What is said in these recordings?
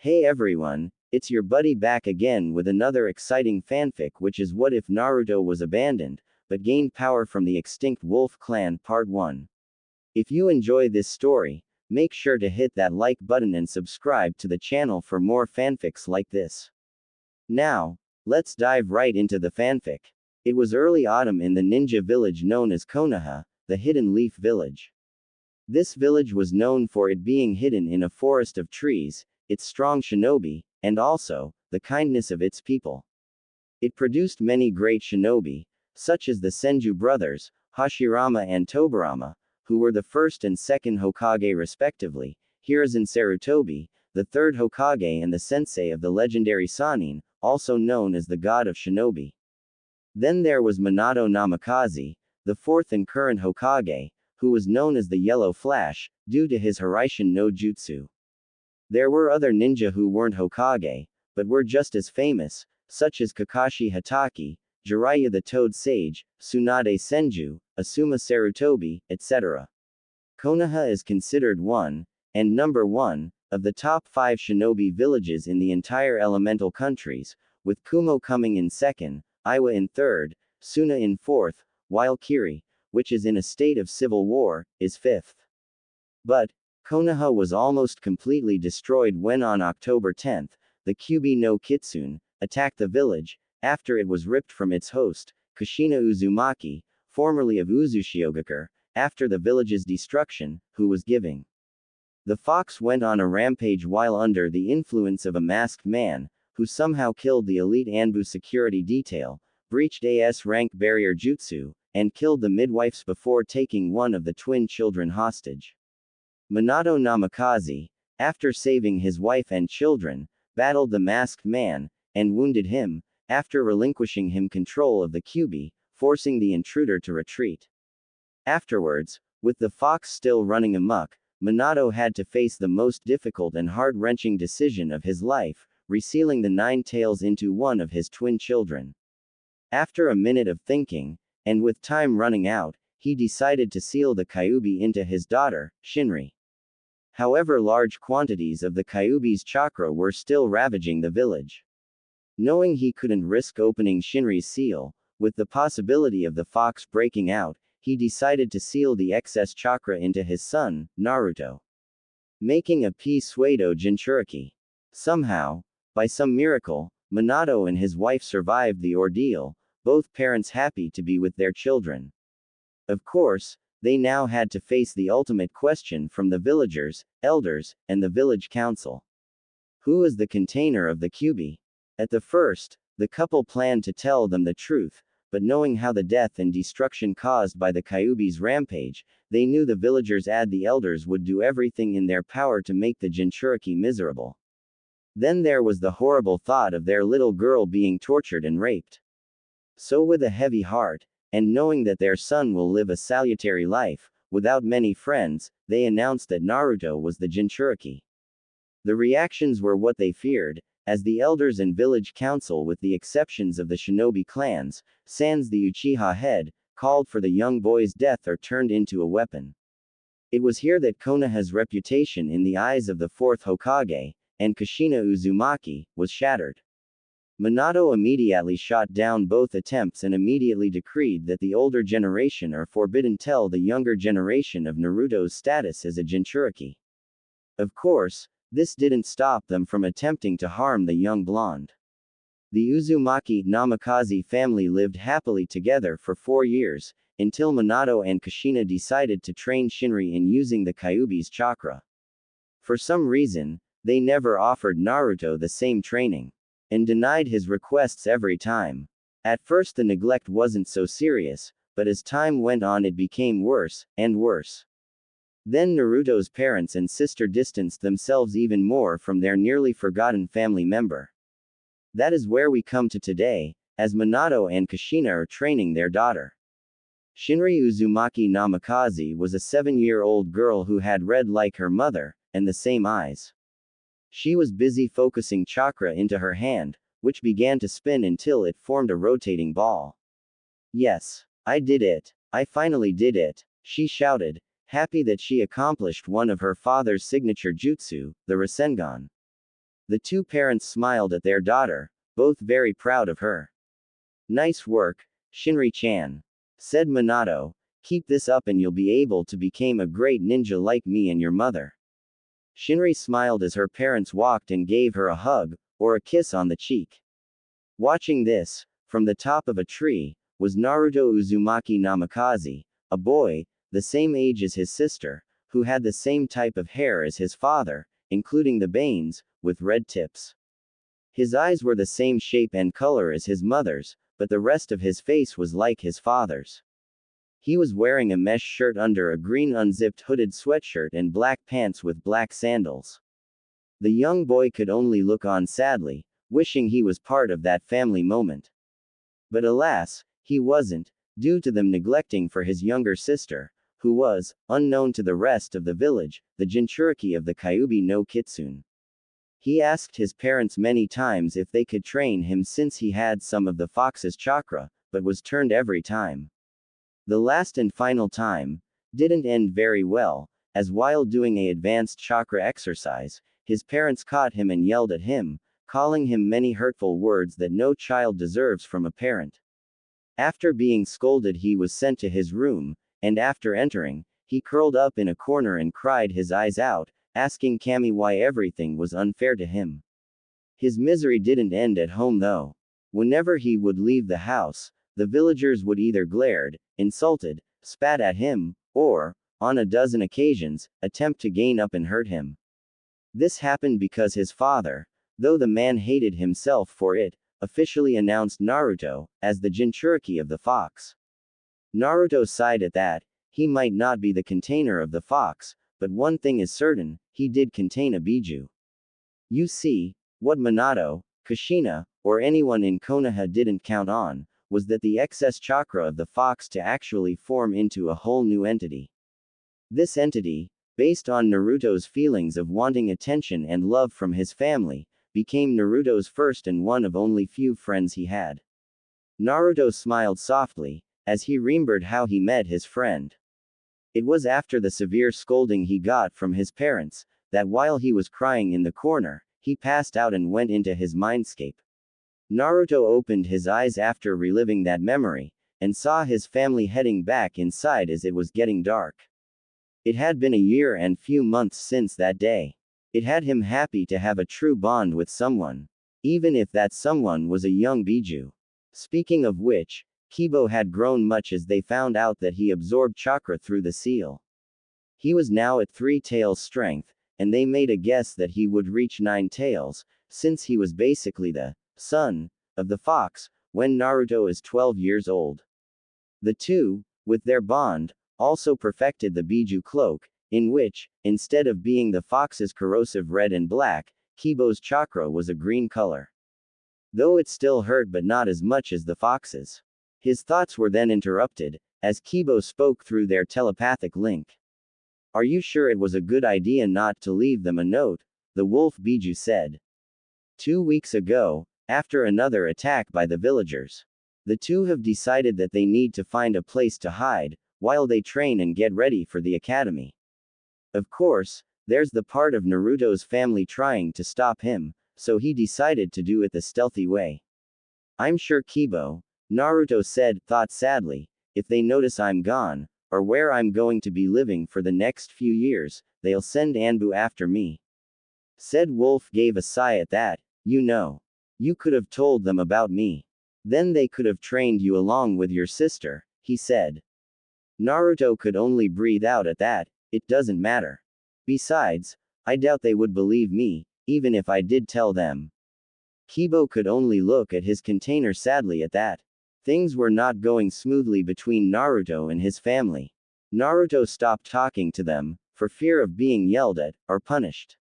Hey everyone, it's your buddy back again with another exciting fanfic, which is What If Naruto Was Abandoned, but Gained Power from the Extinct Wolf Clan Part 1. If you enjoy this story, make sure to hit that like button and subscribe to the channel for more fanfics like this. Now, let's dive right into the fanfic. It was early autumn in the ninja village known as Konoha, the Hidden Leaf Village. This village was known for it being hidden in a forest of trees, its strong shinobi, and also, the kindness of its people. It produced many great shinobi, such as the Senju brothers, Hashirama and Tobirama, who were the first and second Hokage respectively, Hiruzen Sarutobi, the third Hokage and the sensei of the legendary Sannin, also known as the god of shinobi. Then there was Minato Namikaze, the fourth and current Hokage, who was known as the Yellow Flash, due to his Hiraishin no Jutsu. There were other ninja who weren't Hokage, but were just as famous, such as Kakashi Hatake, Jiraiya the Toad Sage, Tsunade Senju, Asuma Sarutobi, etc. Konoha is considered number one, of the top 5 shinobi villages in the entire elemental countries, with Kumo coming in second, Iwa in third, Suna in fourth, while Kiri, which is in a state of civil war, is fifth. But, Konoha was almost completely destroyed when on October 10, the Kyuubi no Kitsune attacked the village, after it was ripped from its host, Kushina Uzumaki, formerly of Uzushiogakure, after the village's destruction, who was giving. The fox went on a rampage while under the influence of a masked man, who somehow killed the elite Anbu security detail, breached AS rank barrier jutsu, and killed the midwives before taking one of the twin children hostage. Minato Namikaze, after saving his wife and children, battled the masked man, and wounded him, after relinquishing him control of the Kyuubi, forcing the intruder to retreat. Afterwards, with the fox still running amok, Minato had to face the most difficult and heart-wrenching decision of his life, resealing the 9 tails into one of his twin children. After a minute of thinking, and with time running out, he decided to seal the Kyuubi into his daughter, Shinri. However, large quantities of the Kyuubi's chakra were still ravaging the village. Knowing he couldn't risk opening Shinri's seal, with the possibility of the fox breaking out, he decided to seal the excess chakra into his son, Naruto. Making a pseudo Jinchuriki. Somehow, by some miracle, Minato and his wife survived the ordeal, both parents happy to be with their children. Of course, they now had to face the ultimate question from the villagers, elders, and the village council. Who is the container of the Kyuubi? At the first, the couple planned to tell them the truth, but knowing how the death and destruction caused by the Kyuubi's rampage, they knew the villagers and the elders would do everything in their power to make the Jinchuriki miserable. Then there was the horrible thought of their little girl being tortured and raped. So with a heavy heart, and knowing that their son will live a salutary life, without many friends, they announced that Naruto was the Jinchuriki. The reactions were what they feared, as the elders and village council, with the exceptions of the shinobi clans, sans the Uchiha head, called for the young boy's death or turned into a weapon. It was here that Konoha's reputation in the eyes of the fourth Hokage, and Kushina Uzumaki, was shattered. Minato immediately shot down both attempts and immediately decreed that the older generation are forbidden tell the younger generation of Naruto's status as a Jinchuriki. Of course, this didn't stop them from attempting to harm the young blonde. The Uzumaki Namikaze family lived happily together for 4 years, until Minato and Kushina decided to train Shinri in using the Kyuubi's chakra. For some reason, they never offered Naruto the same training, and denied his requests every time. At first the neglect wasn't so serious, but as time went on it became worse, and worse. Then Naruto's parents and sister distanced themselves even more from their nearly forgotten family member. That is where we come to today, as Minato and Kushina are training their daughter. Shinri Uzumaki Namikaze was a 7-year-old girl who had red like her mother, and the same eyes. She was busy focusing chakra into her hand, which began to spin until it formed a rotating ball. Yes, I did it. I finally did it, she shouted, happy that she accomplished one of her father's signature jutsu, the Rasengan. The two parents smiled at their daughter, both very proud of her. Nice work, Shinri-chan, said Minato. Keep this up and you'll be able to become a great ninja like me and your mother. Shinri smiled as her parents walked and gave her a hug, or a kiss on the cheek. Watching this, from the top of a tree, was Naruto Uzumaki Namikaze, a boy, the same age as his sister, who had the same type of hair as his father, including the bangs, with red tips. His eyes were the same shape and color as his mother's, but the rest of his face was like his father's. He was wearing a mesh shirt under a green unzipped hooded sweatshirt and black pants with black sandals. The young boy could only look on sadly, wishing he was part of that family moment. But alas, he wasn't, due to them neglecting for his younger sister, who was, unknown to the rest of the village, the Jinchuriki of the Kyuubi no Kitsune. He asked his parents many times if they could train him since he had some of the fox's chakra, but was turned every time. The last and final time didn't end very well, as while doing a advanced chakra exercise, his parents caught him and yelled at him, calling him many hurtful words that no child deserves from a parent. After being scolded, he was sent to his room, and after entering, he curled up in a corner and cried his eyes out, asking Kami why everything was unfair to him. His misery didn't end at home though. Whenever he would leave the house, the villagers would either glared, insulted, spat at him, or, on a dozen occasions, attempt to gain up and hurt him. This happened because his father, though the man hated himself for it, officially announced Naruto as the Jinchuriki of the fox. Naruto sighed at that. He might not be the container of the fox, but one thing is certain, he did contain a Biju. You see, what Minato, Kushina, or anyone in Konoha didn't count on, was that the excess chakra of the fox to actually form into a whole new entity. This entity, based on Naruto's feelings of wanting attention and love from his family, became Naruto's first and one of only few friends he had. Naruto smiled softly, as he remembered how he met his friend. It was after the severe scolding he got from his parents, that while he was crying in the corner, he passed out and went into his mindscape. Naruto opened his eyes after reliving that memory, and saw his family heading back inside as it was getting dark. It had been a year and few months since that day. It had him happy to have a true bond with someone, even if that someone was a young Biju. Speaking of which, Kibo had grown much as they found out that he absorbed chakra through the seal. He was now at 3 tails strength, and they made a guess that he would reach 9 tails, since he was basically the son of the fox when Naruto is 12 years old. The two, with their bond, also perfected the Biju cloak, in which, instead of being the fox's corrosive red and black, Kibo's chakra was a green color. Though it still hurt but not as much as the fox's. His thoughts were then interrupted, as Kibo spoke through their telepathic link. Are you sure it was a good idea not to leave them a note? The wolf Biju said. 2 weeks ago, after another attack by the villagers, the two have decided that they need to find a place to hide, while they train and get ready for the academy. Of course, there's the part of Naruto's family trying to stop him, so he decided to do it the stealthy way. I'm sure Kibo, Naruto said, thought sadly, if they notice I'm gone, or where I'm going to be living for the next few years, they'll send Anbu after me. Said Wolf gave a sigh at that. You know. You could have told them about me. Then they could have trained you along with your sister, he said. Naruto could only breathe out at that. It doesn't matter. Besides, I doubt they would believe me, even if I did tell them. Kibo could only look at his container sadly at that. Things were not going smoothly between Naruto and his family. Naruto stopped talking to them, for fear of being yelled at, or punished.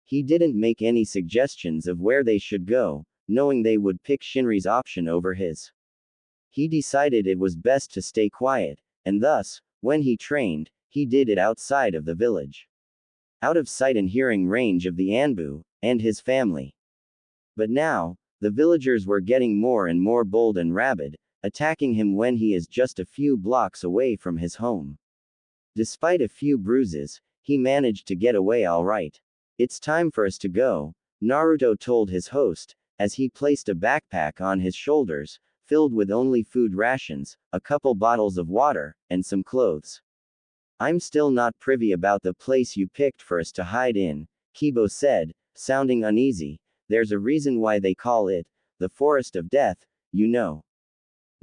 He didn't make any suggestions of where they should go, knowing they would pick Shinri's option over his. He decided it was best to stay quiet, and thus, when he trained, he did it outside of the village. Out of sight and hearing range of the Anbu, and his family. But now, the villagers were getting more and more bold and rabid, attacking him when he is just a few blocks away from his home. Despite a few bruises, he managed to get away all right. It's time for us to go, Naruto told his host, as he placed a backpack on his shoulders, filled with only food rations, a couple bottles of water, and some clothes. I'm still not privy about the place you picked for us to hide in, Kibo said, sounding uneasy. There's a reason why they call it the Forest of Death, you know.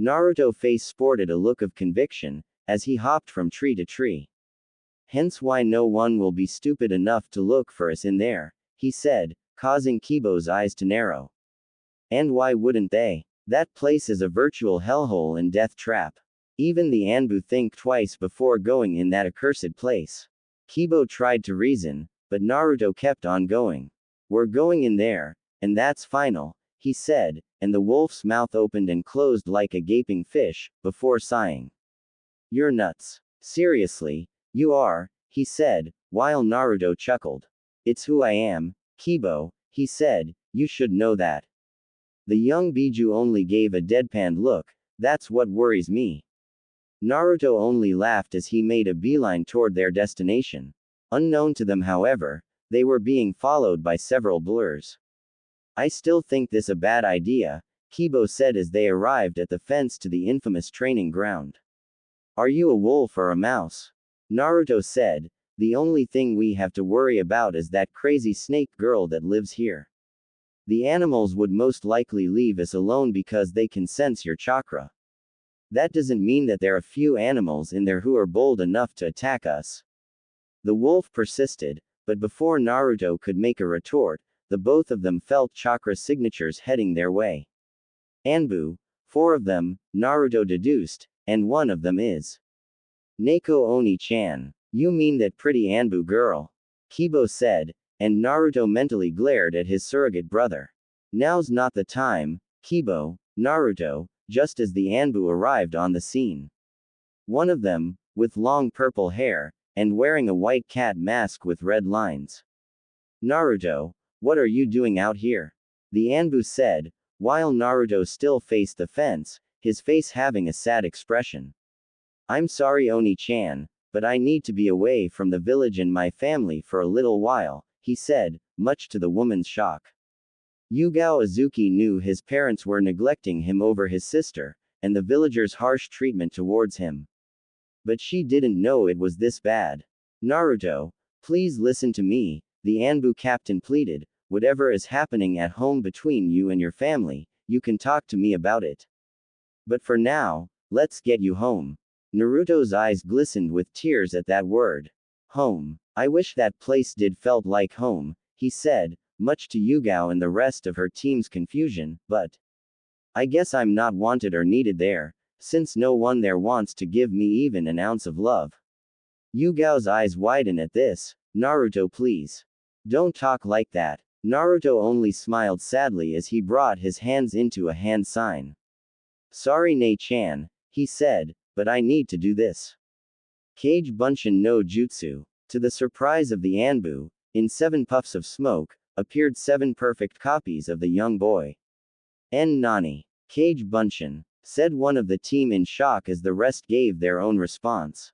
Naruto's face sported a look of conviction, as he hopped from tree to tree. Hence why no one will be stupid enough to look for us in there, he said, causing Kibo's eyes to narrow. And why wouldn't they? That place is a virtual hellhole and death trap. Even the Anbu think twice before going in that accursed place. Kibo tried to reason, but Naruto kept on going. We're going in there, and that's final, he said, and the wolf's mouth opened and closed like a gaping fish, before sighing. You're nuts. Seriously, you are, he said, while Naruto chuckled. It's who I am, Kibo, he said, you should know that. The young Biju only gave a deadpanned look. That's what worries me. Naruto only laughed as he made a beeline toward their destination. Unknown to them, however, they were being followed by several blurs. I still think this a bad idea, Kibo said as they arrived at the fence to the infamous training ground. Are you a wolf or a mouse? Naruto said, the only thing we have to worry about is that crazy snake girl that lives here. The animals would most likely leave us alone because they can sense your chakra. That doesn't mean that there are few animals in there who are bold enough to attack us. The wolf persisted, but before Naruto could make a retort, the both of them felt chakra signatures heading their way. Anbu, 4 of them, Naruto deduced, and one of them is Neko Oni-chan. You mean that pretty Anbu girl? Kibo said, and Naruto mentally glared at his surrogate brother. Now's not the time, Kibo, Naruto, just as the Anbu arrived on the scene. One of them, with long purple hair, and wearing a white cat mask with red lines. Naruto, what are you doing out here? The Anbu said, while Naruto still faced the fence, his face having a sad expression. I'm sorry Oni-chan, but I need to be away from the village and my family for a little while, he said, much to the woman's shock. Yugao Azuki knew his parents were neglecting him over his sister, and the villagers' harsh treatment towards him. But she didn't know it was this bad. Naruto, please listen to me, the Anbu captain pleaded, whatever is happening at home between you and your family, you can talk to me about it. But for now, let's get you home. Naruto's eyes glistened with tears at that word. Home. I wish that place did felt like home, he said, much to Yugao and the rest of her team's confusion, but I guess I'm not wanted or needed there, since no one there wants to give me even an ounce of love. Yugao's eyes widen at this. Naruto, please. Don't talk like that. Naruto only smiled sadly as he brought his hands into a hand sign. Sorry Nei-chan, he said, but I need to do this. Kage Bunshin no Jutsu. To the surprise of the Anbu, in 7 puffs of smoke, appeared 7 perfect copies of the young boy. Nani. Kage Bunshin, said one of the team in shock as the rest gave their own response.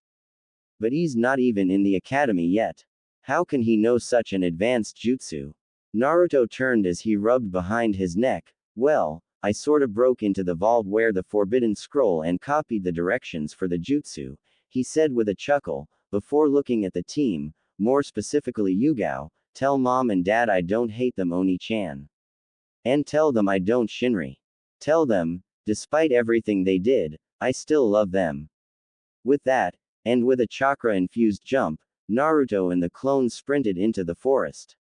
But he's not even in the academy yet. How can he know such an advanced jutsu? Naruto turned as he rubbed behind his neck. Well, I sorta broke into the vault where the forbidden scroll and copied the directions for the jutsu, he said with a chuckle, before looking at the team, more specifically Yugao. Tell mom and dad I don't hate them Oni-chan. And tell them I don't Shinri. Tell them, despite everything they did, I still love them. With that, and with a chakra-infused jump, Naruto and the clones sprinted into the forest.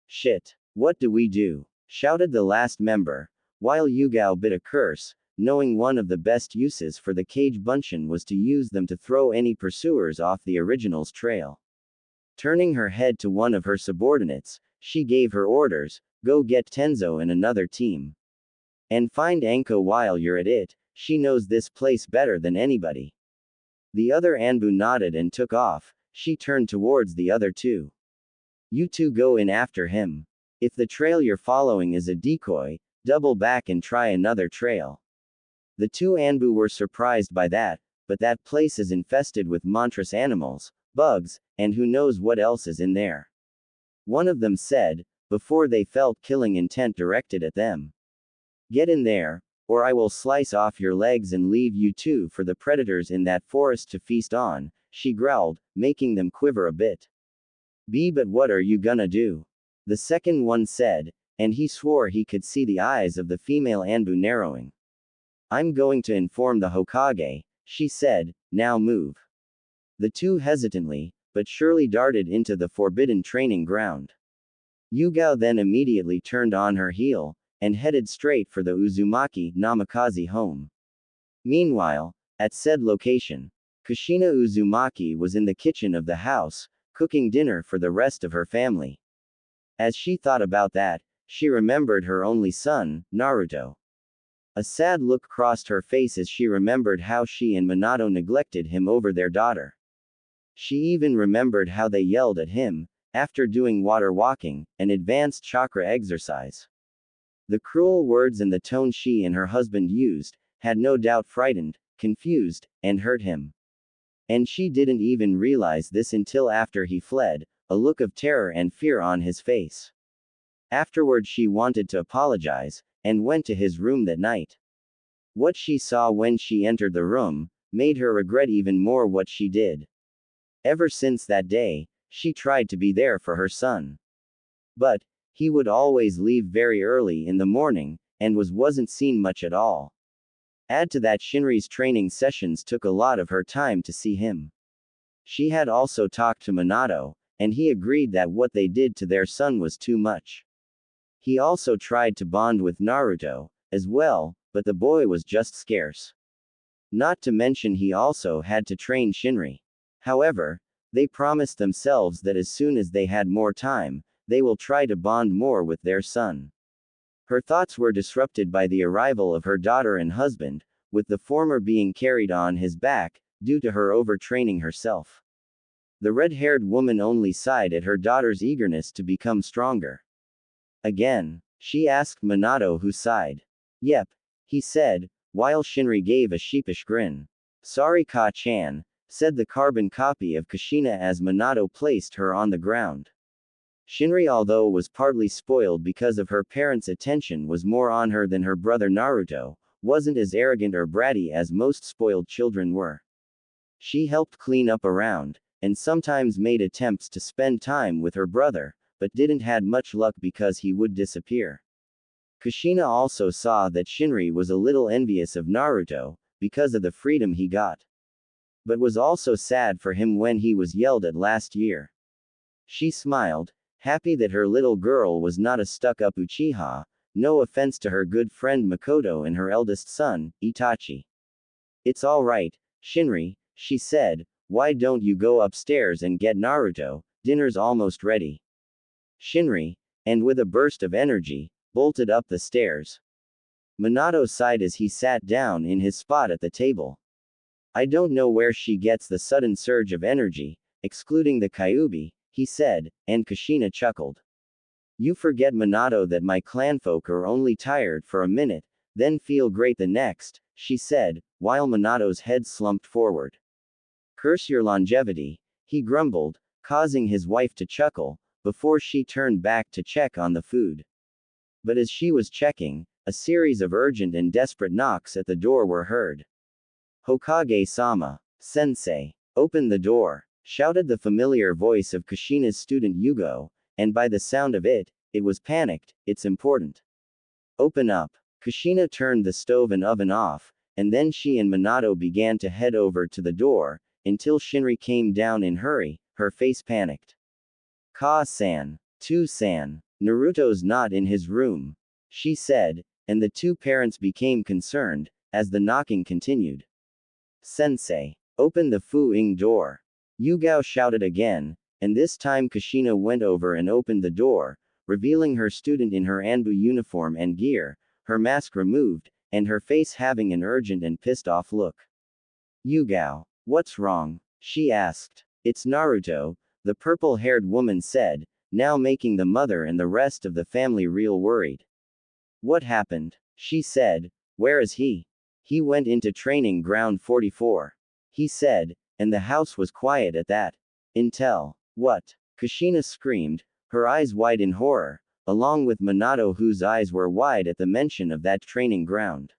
Shit. What do we do? Shouted the last member, while Yugao bit a curse, knowing one of the best uses for the Kage Bunshin was to use them to throw any pursuers off the original's trail. Turning her head to one of her subordinates, she gave her orders, go get Tenzo and another team. And find Anko while you're at it, she knows this place better than anybody. The other Anbu nodded and took off. She turned towards the other 2. You 2 go in after him. If the trail you're following is a decoy, double back and try another trail. The 2 Anbu were surprised by that, but that place is infested with monstrous animals, bugs, and who knows what else is in there. One of them said, before they felt killing intent directed at them. Get in there, or I will slice off your legs and leave you two for the predators in that forest to feast on, she growled, making them quiver a bit. But what are you gonna do? The second one said, and he swore he could see the eyes of the female Anbu narrowing. I'm going to inform the Hokage, she said, now move. The two hesitantly, but surely darted into the forbidden training ground. Yugao then immediately turned on her heel, and headed straight for the Uzumaki Namikaze home. Meanwhile, at said location, Kushina Uzumaki was in the kitchen of the house, cooking dinner for the rest of her family. As she thought about that, she remembered her only son, Naruto. A sad look crossed her face as she remembered how she and Minato neglected him over their daughter. She even remembered how they yelled at him, after doing water walking, an advanced chakra exercise. The cruel words and the tone she and her husband used, had no doubt frightened, confused, and hurt him. And she didn't even realize this until after he fled, a look of terror and fear on his face. Afterward she wanted to apologize, and went to his room that night. What she saw when she entered the room, made her regret even more what she did. Ever since that day, she tried to be there for her son. But, he would always leave very early in the morning, and wasn't seen much at all. Add to that Shinri's training sessions took a lot of her time to see him. She had also talked to Minato, and he agreed that what they did to their son was too much. He also tried to bond with Naruto, as well, but the boy was just scarce. Not to mention he also had to train Shinri. However, they promised themselves that as soon as they had more time, they will try to bond more with their son. Her thoughts were disrupted by the arrival of her daughter and husband, with the former being carried on his back, due to her overtraining herself. The red-haired woman only sighed at her daughter's eagerness to become stronger. Again, she asked Minato, who sighed. Yep, he said, while Shinri gave a sheepish grin. Sorry Ka-chan, said the carbon copy of Kushina as Minato placed her on the ground. Shinri, although was partly spoiled because of her parents' attention was more on her than her brother Naruto, wasn't as arrogant or bratty as most spoiled children were. She helped clean up around, and sometimes made attempts to spend time with her brother, but didn't had much luck because he would disappear. Kushina also saw that Shinri was a little envious of Naruto, because of the freedom he got. But was also sad for him when he was yelled at last year. She smiled, happy that her little girl was not a stuck-up Uchiha, no offense to her good friend Makoto and her eldest son, Itachi. It's all right, Shinri, she said, why don't you go upstairs and get Naruto, dinner's almost ready. Shinri, and with a burst of energy, bolted up the stairs. Minato sighed as he sat down in his spot at the table. I don't know where she gets the sudden surge of energy, excluding the Kyuubi, he said, and Kushina chuckled. You forget Minato that my clanfolk are only tired for a minute, then feel great the next, she said, while Minato's head slumped forward. Curse your longevity, he grumbled, causing his wife to chuckle, before she turned back to check on the food. But as she was checking, a series of urgent and desperate knocks at the door were heard. Hokage-sama, sensei, open the door, shouted the familiar voice of Kushina's student Yugo, and by the sound of it, it was panicked, it's important. Open up. Kushina turned the stove and oven off, and then she and Minato began to head over to the door, until Shinri came down in hurry, her face panicked. Ka-san, Tu-san, Naruto's not in his room, she said, and the two parents became concerned, as the knocking continued. Sensei, open the Fu-ing door. Yugao shouted again, and this time Kushina went over and opened the door, revealing her student in her Anbu uniform and gear, her mask removed, and her face having an urgent and pissed-off look. Yugao, what's wrong? She asked. It's Naruto, the purple-haired woman said, now making the mother and the rest of the family real worried. What happened? She said, where is he? He went into training ground 44. He said, and the house was quiet at that. Intel. What? Kushina screamed, her eyes wide in horror, along with Minato, whose eyes were wide at the mention of that training ground.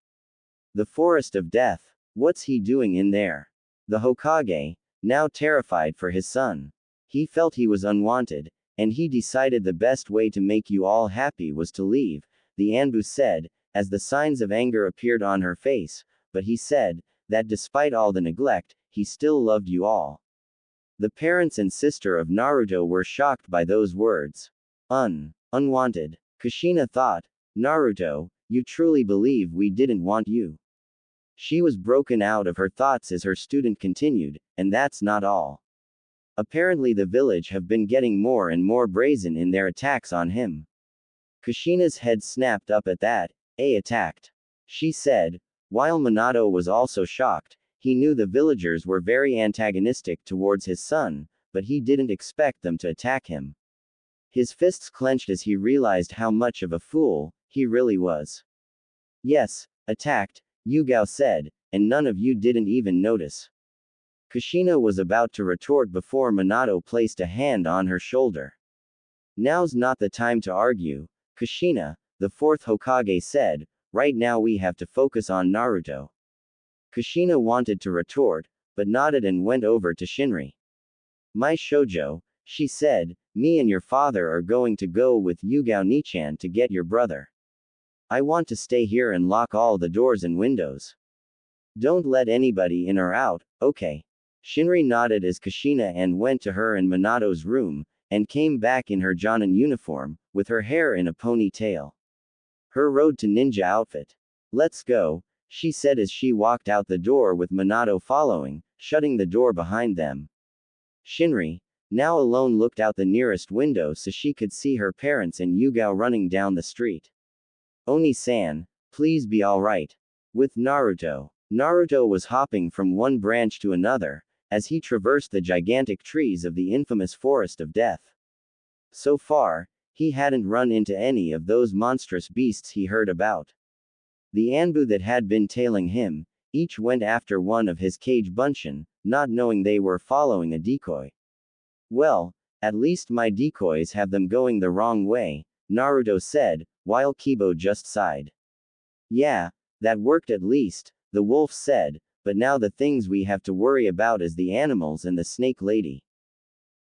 The Forest of Death. What's he doing in there? The Hokage, now terrified for his son. He felt he was unwanted, and he decided the best way to make you all happy was to leave, the Anbu said, as the signs of anger appeared on her face, but he said that despite all the neglect, he still loved you all. The parents and sister of Naruto were shocked by those words. Unwanted. Kushina thought, Naruto, you truly believe we didn't want you? She was broken out of her thoughts as her student continued, and that's not all. Apparently the village have been getting more and more brazen in their attacks on him. Kushina's head snapped up at that. Attacked. She said. While Minato was also shocked, he knew the villagers were very antagonistic towards his son, but he didn't expect them to attack him. His fists clenched as he realized how much of a fool he really was. Yes, attacked, Yugao said, and none of you didn't even notice. Kushina was about to retort before Minato placed a hand on her shoulder. Now's not the time to argue, Kushina, the fourth Hokage said, right now we have to focus on Naruto. Kushina wanted to retort, but nodded and went over to Shinri. My shoujo, she said, me and your father are going to go with Yugao Nichan to get your brother. I want to stay here and lock all the doors and windows. Don't let anybody in or out, okay? Shinri nodded as Kushina and went to her and Minato's room, and came back in her Jonin uniform, with her hair in a ponytail. Her road to ninja outfit. Let's go, she said as she walked out the door with Minato following, shutting the door behind them. Shinri, now alone, looked out the nearest window so she could see her parents and Yugao running down the street. Oni-san, please be alright. With Naruto. Naruto was hopping from one branch to another, as he traversed the gigantic trees of the infamous Forest of Death. So far, he hadn't run into any of those monstrous beasts he heard about. The Anbu that had been tailing him, each went after one of his cage bunshin, not knowing they were following a decoy. Well, at least my decoys have them going the wrong way, Naruto said, while Kibo just sighed. Yeah, that worked at least, the wolf said, but now the things we have to worry about is the animals and the snake lady.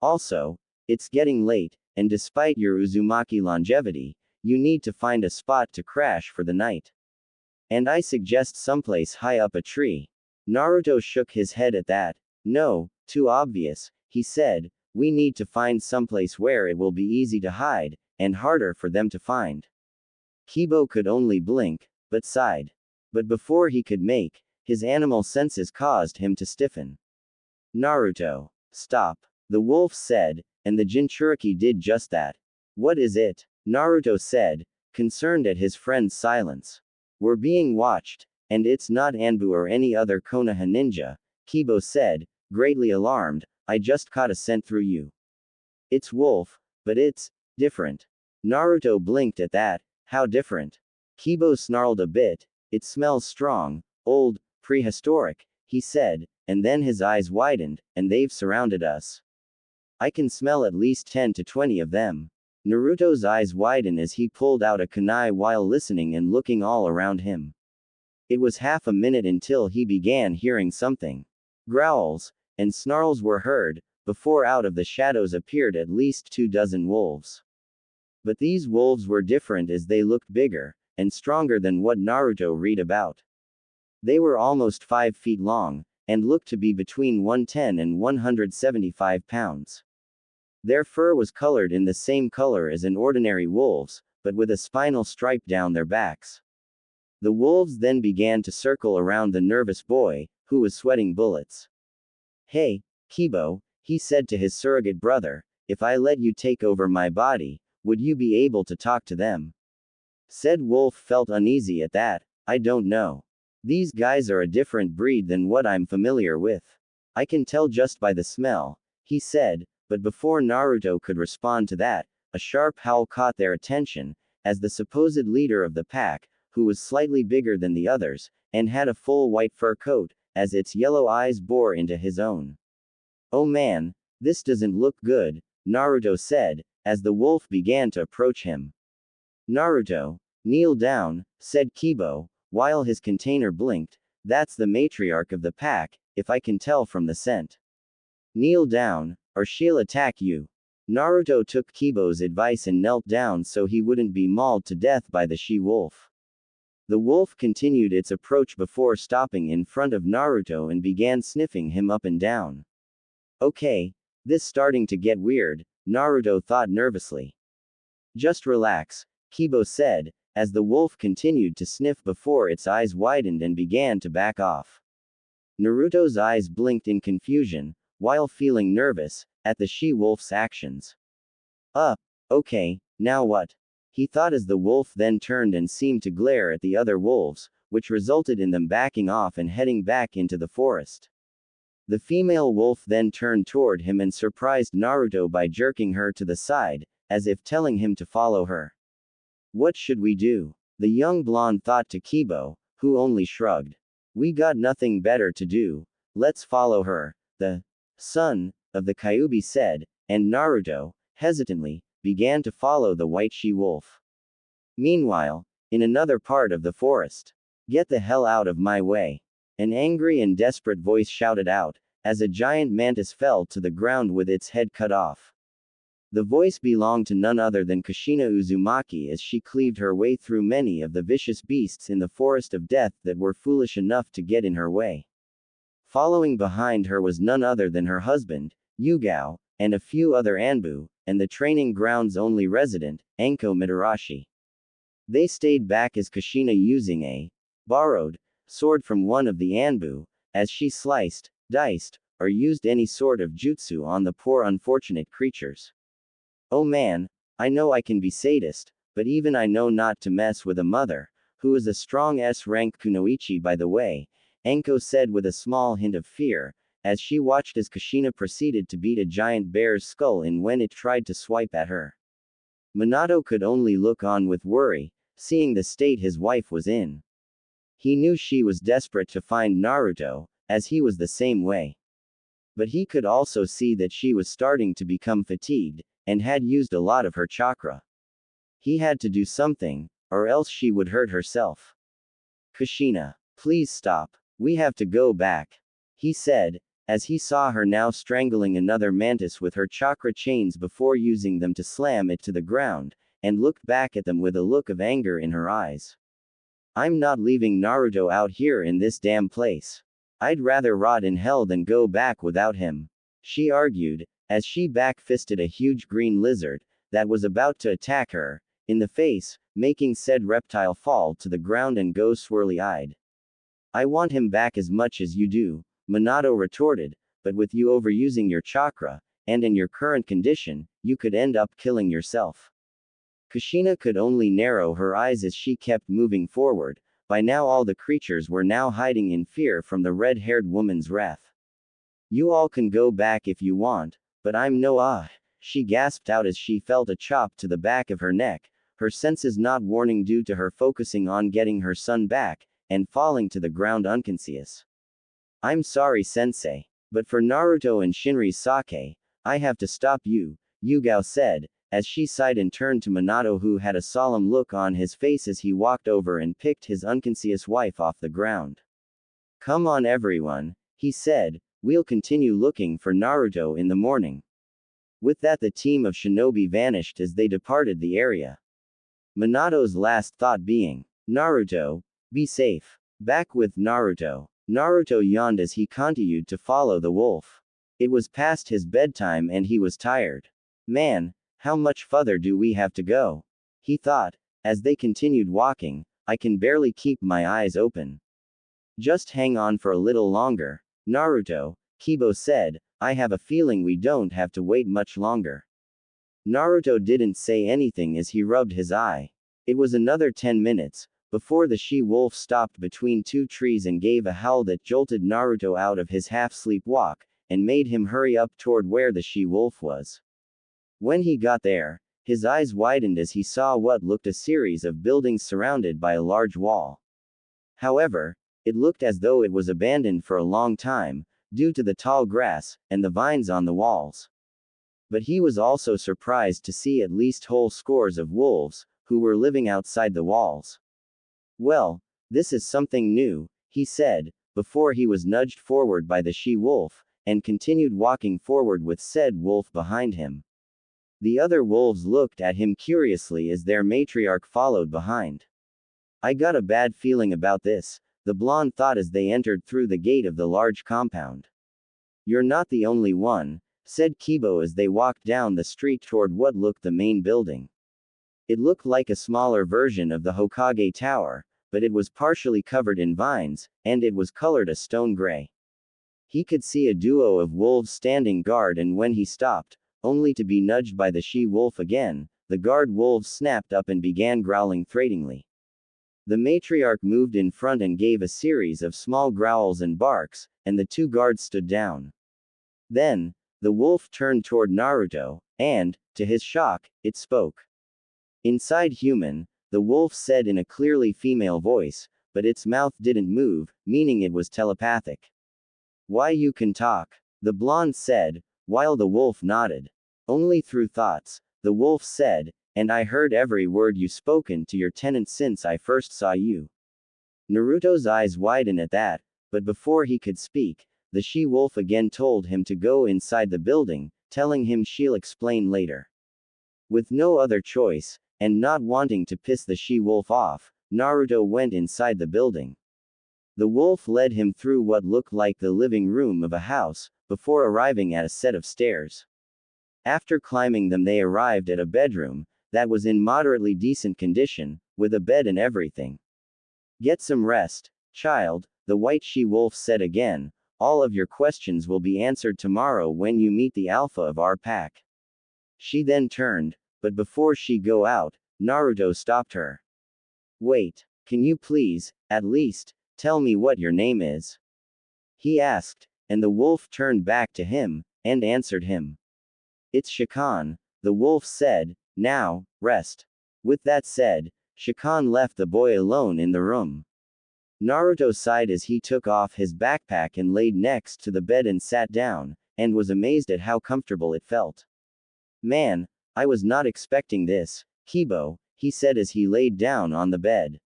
Also, it's getting late, and despite your Uzumaki longevity, you need to find a spot to crash for the night. And I suggest someplace high up a tree. Naruto shook his head at that. No, too obvious, he said, we need to find someplace where it will be easy to hide, and harder for them to find. Kibo could only blink, but sighed. But before he could make, his animal senses caused him to stiffen. Naruto. Stop. The wolf said, and the Jinchuriki did just that. What is it? Naruto said, concerned at his friend's silence. We're being watched, and it's not Anbu or any other Konoha ninja, Kibo said, greatly alarmed, I just caught a scent through you. It's wolf, but it's different. Naruto blinked at that. How different? Kibo snarled a bit. It smells strong, old, prehistoric, he said, and then his eyes widened, and they've surrounded us. I can smell at least 10 to 20 of them. Naruto's eyes widened as he pulled out a kunai while listening and looking all around him. It was half a minute until he began hearing something. Growls and snarls were heard, before out of the shadows appeared at least 24 wolves. But these wolves were different as they looked bigger, and stronger than what Naruto read about. They were almost 5 feet long, and looked to be between 110 and 175 pounds. Their fur was colored in the same color as an ordinary wolf's, but with a spinal stripe down their backs. The wolves then began to circle around the nervous boy, who was sweating bullets. Hey, Kibo, he said to his surrogate brother, if I let you take over my body, would you be able to talk to them? Said wolf felt uneasy at that. I don't know. These guys are a different breed than what I'm familiar with. I can tell just by the smell, he said, but before Naruto could respond to that, a sharp howl caught their attention, as the supposed leader of the pack, who was slightly bigger than the others, and had a full white fur coat, as its yellow eyes bore into his own. Oh man, this doesn't look good, Naruto said, as the wolf began to approach him. Naruto, kneel down, said Kibo, while his container blinked. That's the matriarch of the pack, if I can tell from the scent. Kneel down, or she'll attack you. Naruto took Kibo's advice and knelt down so he wouldn't be mauled to death by the she-wolf. The wolf continued its approach before stopping in front of Naruto and began sniffing him up and down. Okay, this starting to get weird, Naruto thought nervously. Just relax, Kibo said, as the wolf continued to sniff before its eyes widened and began to back off. Naruto's eyes blinked in confusion, while feeling nervous, at the she-wolf's actions. Okay, now what? He thought as the wolf then turned and seemed to glare at the other wolves, which resulted in them backing off and heading back into the forest. The female wolf then turned toward him and surprised Naruto by jerking her to the side, as if telling him to follow her. What should we do? The young blonde thought to Kibo, who only shrugged. We got nothing better to do, let's follow her, the son of the Kyuubi said, and Naruto, hesitantly, began to follow the white she-wolf. Meanwhile, in another part of the forest. Get the hell out of my way. An angry and desperate voice shouted out, as a giant mantis fell to the ground with its head cut off. The voice belonged to none other than Kushina Uzumaki as she cleaved her way through many of the vicious beasts in the forest of death that were foolish enough to get in her way. Following behind her was none other than her husband, Yugao, and a few other Anbu, and the training ground's only resident, Anko Mitarashi. They stayed back as Kushina using a borrowed sword from one of the Anbu, as she sliced, diced, or used any sort of jutsu on the poor unfortunate creatures. Oh man, I know I can be sadist, but even I know not to mess with a mother, who is a strong S-rank kunoichi by the way, Anko said with a small hint of fear, as she watched as Kushina proceeded to beat a giant bear's skull in when it tried to swipe at her. Minato could only look on with worry, seeing the state his wife was in. He knew she was desperate to find Naruto, as he was the same way. But he could also see that she was starting to become fatigued, and had used a lot of her chakra. He had to do something, or else she would hurt herself. Kushina, please stop. We have to go back, he said, as he saw her now strangling another mantis with her chakra chains before using them to slam it to the ground, and looked back at them with a look of anger in her eyes. I'm not leaving Naruto out here in this damn place. I'd rather rot in hell than go back without him, she argued, as she back-fisted a huge green lizard that was about to attack her in the face, making said reptile fall to the ground and go swirly-eyed. I want him back as much as you do, Minato retorted, but with you overusing your chakra, and in your current condition, you could end up killing yourself. Kushina could only narrow her eyes as she kept moving forward. By now all the creatures were now hiding in fear from the red-haired woman's wrath. You all can go back if you want, but I'm no she gasped out as she felt a chop to the back of her neck, her senses not warning due to her focusing on getting her son back, and falling to the ground unconscious. I'm sorry sensei, but for Naruto and Shinri's sake, I have to stop you, Yugao said, as she sighed and turned to Minato who had a solemn look on his face as he walked over and picked his unconscious wife off the ground. Come on everyone, he said, we'll continue looking for Naruto in the morning. With that the team of shinobi vanished as they departed the area. Minato's last thought being, Naruto, be safe. Back with Naruto. Naruto yawned as he continued to follow the wolf. It was past his bedtime and he was tired. Man, how much further do we have to go? He thought, as they continued walking, I can barely keep my eyes open. Just hang on for a little longer, Naruto, Kibo said, I have a feeling we don't have to wait much longer. Naruto didn't say anything as he rubbed his eye. It was another 10 minutes, before the she-wolf stopped between two trees and gave a howl that jolted Naruto out of his half-sleep walk, and made him hurry up toward where the she-wolf was. When he got there, his eyes widened as he saw what looked a series of buildings surrounded by a large wall. However, it looked as though it was abandoned for a long time, due to the tall grass, and the vines on the walls. But he was also surprised to see at least whole scores of wolves, who were living outside the walls. Well, this is something new, he said, before he was nudged forward by the she-wolf, and continued walking forward with said wolf behind him. The other wolves looked at him curiously as their matriarch followed behind. I got a bad feeling about this, the blonde thought as they entered through the gate of the large compound. You're not the only one, said Kibo as they walked down the street toward what looked the main building. It looked like a smaller version of the Hokage Tower, but it was partially covered in vines, and it was colored a stone gray. He could see a duo of wolves standing guard, and when he stopped, only to be nudged by the she-wolf again, the guard wolves snapped up and began growling threateningly. The matriarch moved in front and gave a series of small growls and barks, and the two guards stood down. Then, the wolf turned toward Naruto, and, to his shock, it spoke. Inside human, the wolf said in a clearly female voice, but its mouth didn't move, meaning it was telepathic. Why you can talk? The blonde said, while the wolf nodded. Only through thoughts, the wolf said, and I heard every word you spoken to your tenant since I first saw you. Naruto's eyes widened at that, but before he could speak, the she-wolf again told him to go inside the building, telling him she'll explain later. With no other choice, and not wanting to piss the she-wolf off, Naruto went inside the building. The wolf led him through what looked like the living room of a house, before arriving at a set of stairs. After climbing them, they arrived at a bedroom that was in moderately decent condition, with a bed and everything. Get some rest, child, the white she-wolf said again. All of your questions will be answered tomorrow when you meet the alpha of our pack. She then turned, but before she go out, Naruto stopped her. Wait, can you please, at least, tell me what your name is? He asked, and the wolf turned back to him, and answered him. It's Shakan, the wolf said. Now, rest. With that said, Shakan left the boy alone in the room. Naruto sighed as he took off his backpack and laid next to the bed and sat down, and was amazed at how comfortable it felt. Man, I was not expecting this, Kibo, he said as he laid down on the bed.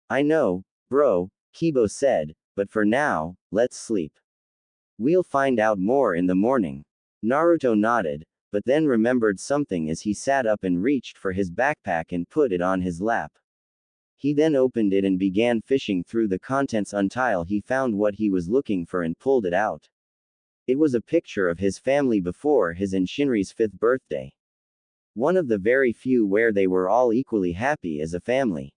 I know, bro, Kibo said, but for now, let's sleep. We'll find out more in the morning. Naruto nodded, but then remembered something as he sat up and reached for his backpack and put it on his lap. He then opened it and began fishing through the contents until he found what he was looking for and pulled it out. It was a picture of his family before his and Shinri's 5th birthday. One of the very few where they were all equally happy as a family.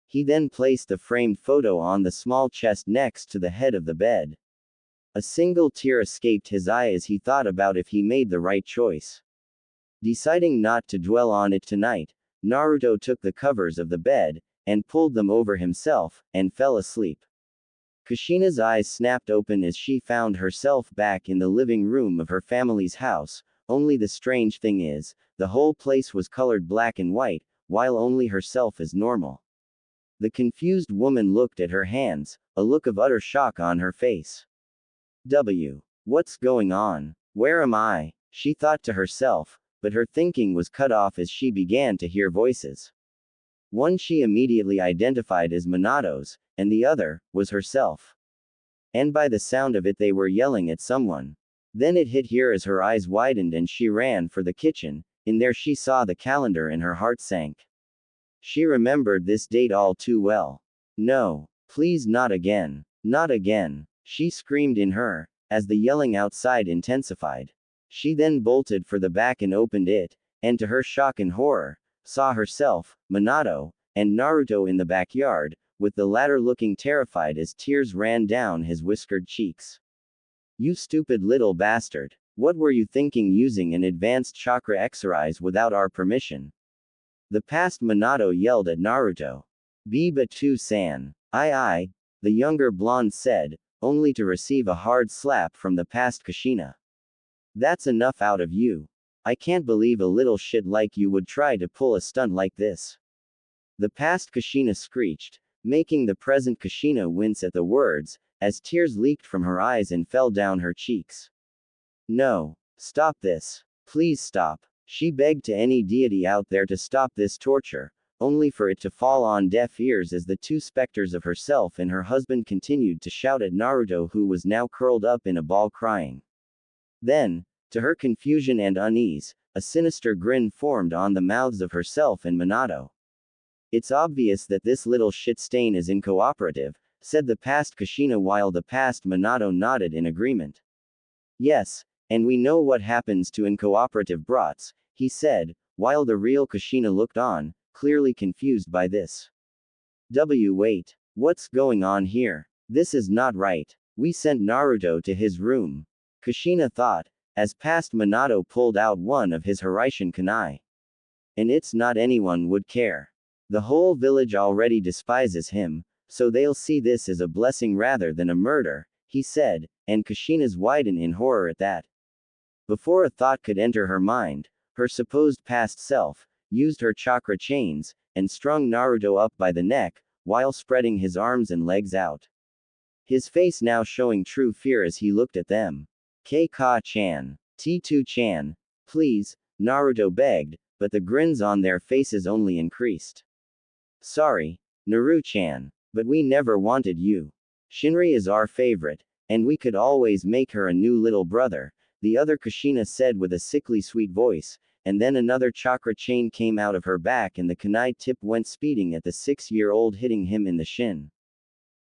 He then placed the framed photo on the small chest next to the head of the bed. A single tear escaped his eye as he thought about if he made the right choice. Deciding not to dwell on it tonight, Naruto took the covers of the bed, and pulled them over himself, and fell asleep. Kushina's eyes snapped open as she found herself back in the living room of her family's house, only the strange thing is, the whole place was colored black and white, while only herself is normal. The confused woman looked at her hands, a look of utter shock on her face. What's going on? Where am I? She thought to herself, but her thinking was cut off as she began to hear voices. One she immediately identified as Minato's, and the other was herself. And by the sound of it they were yelling at someone. Then it hit her as her eyes widened and she ran for the kitchen. In there she saw the calendar and her heart sank. She remembered this date all too well. No, please not again. Not again, she screamed in her, as the yelling outside intensified. She then bolted for the back and opened it, and to her shock and horror, saw herself, Minato, and Naruto in the backyard, with the latter looking terrified as tears ran down his whiskered cheeks. You stupid little bastard. What were you thinking using an advanced chakra exercise without our permission? The past Minato yelled at Naruto. Biba-2-san. Aye, the younger blonde said, only to receive a hard slap from the past Kushina. That's enough out of you. I can't believe a little shit like you would try to pull a stunt like this. The past Kushina screeched, making the present Kushina wince at the words, as tears leaked from her eyes and fell down her cheeks. No. Stop this. Please stop. She begged to any deity out there to stop this torture, only for it to fall on deaf ears as the two specters of herself and her husband continued to shout at Naruto, who was now curled up in a ball crying. Then, to her confusion and unease, a sinister grin formed on the mouths of herself and Minato. "It's obvious that this little shit stain is incooperative," said the past Kushina while the past Minato nodded in agreement. "Yes, and we know what happens to incooperative brats," he said, while the real Kushina looked on, clearly confused by this. Wait. What's going on here? This is not right. We sent Naruto to his room," Kushina thought, as past Minato pulled out one of his Hiraishin kunai. "And it's not anyone would care. The whole village already despises him, so they'll see this as a blessing rather than a murder," he said, and Kushina's widen in horror at that. Before a thought could enter her mind, her supposed past self used her chakra chains and strung Naruto up by the neck, while spreading his arms and legs out. His face now showing true fear as he looked at them. "K-Ka-chan. T2-chan. Please," Naruto begged, but the grins on their faces only increased. "Sorry, Naru-chan. But we never wanted you. Shinri is our favorite, and we could always make her a new little brother," the other Kushina said with a sickly sweet voice, and then another chakra chain came out of her back and the kunai tip went speeding at the 6-year-old, hitting him in the shin.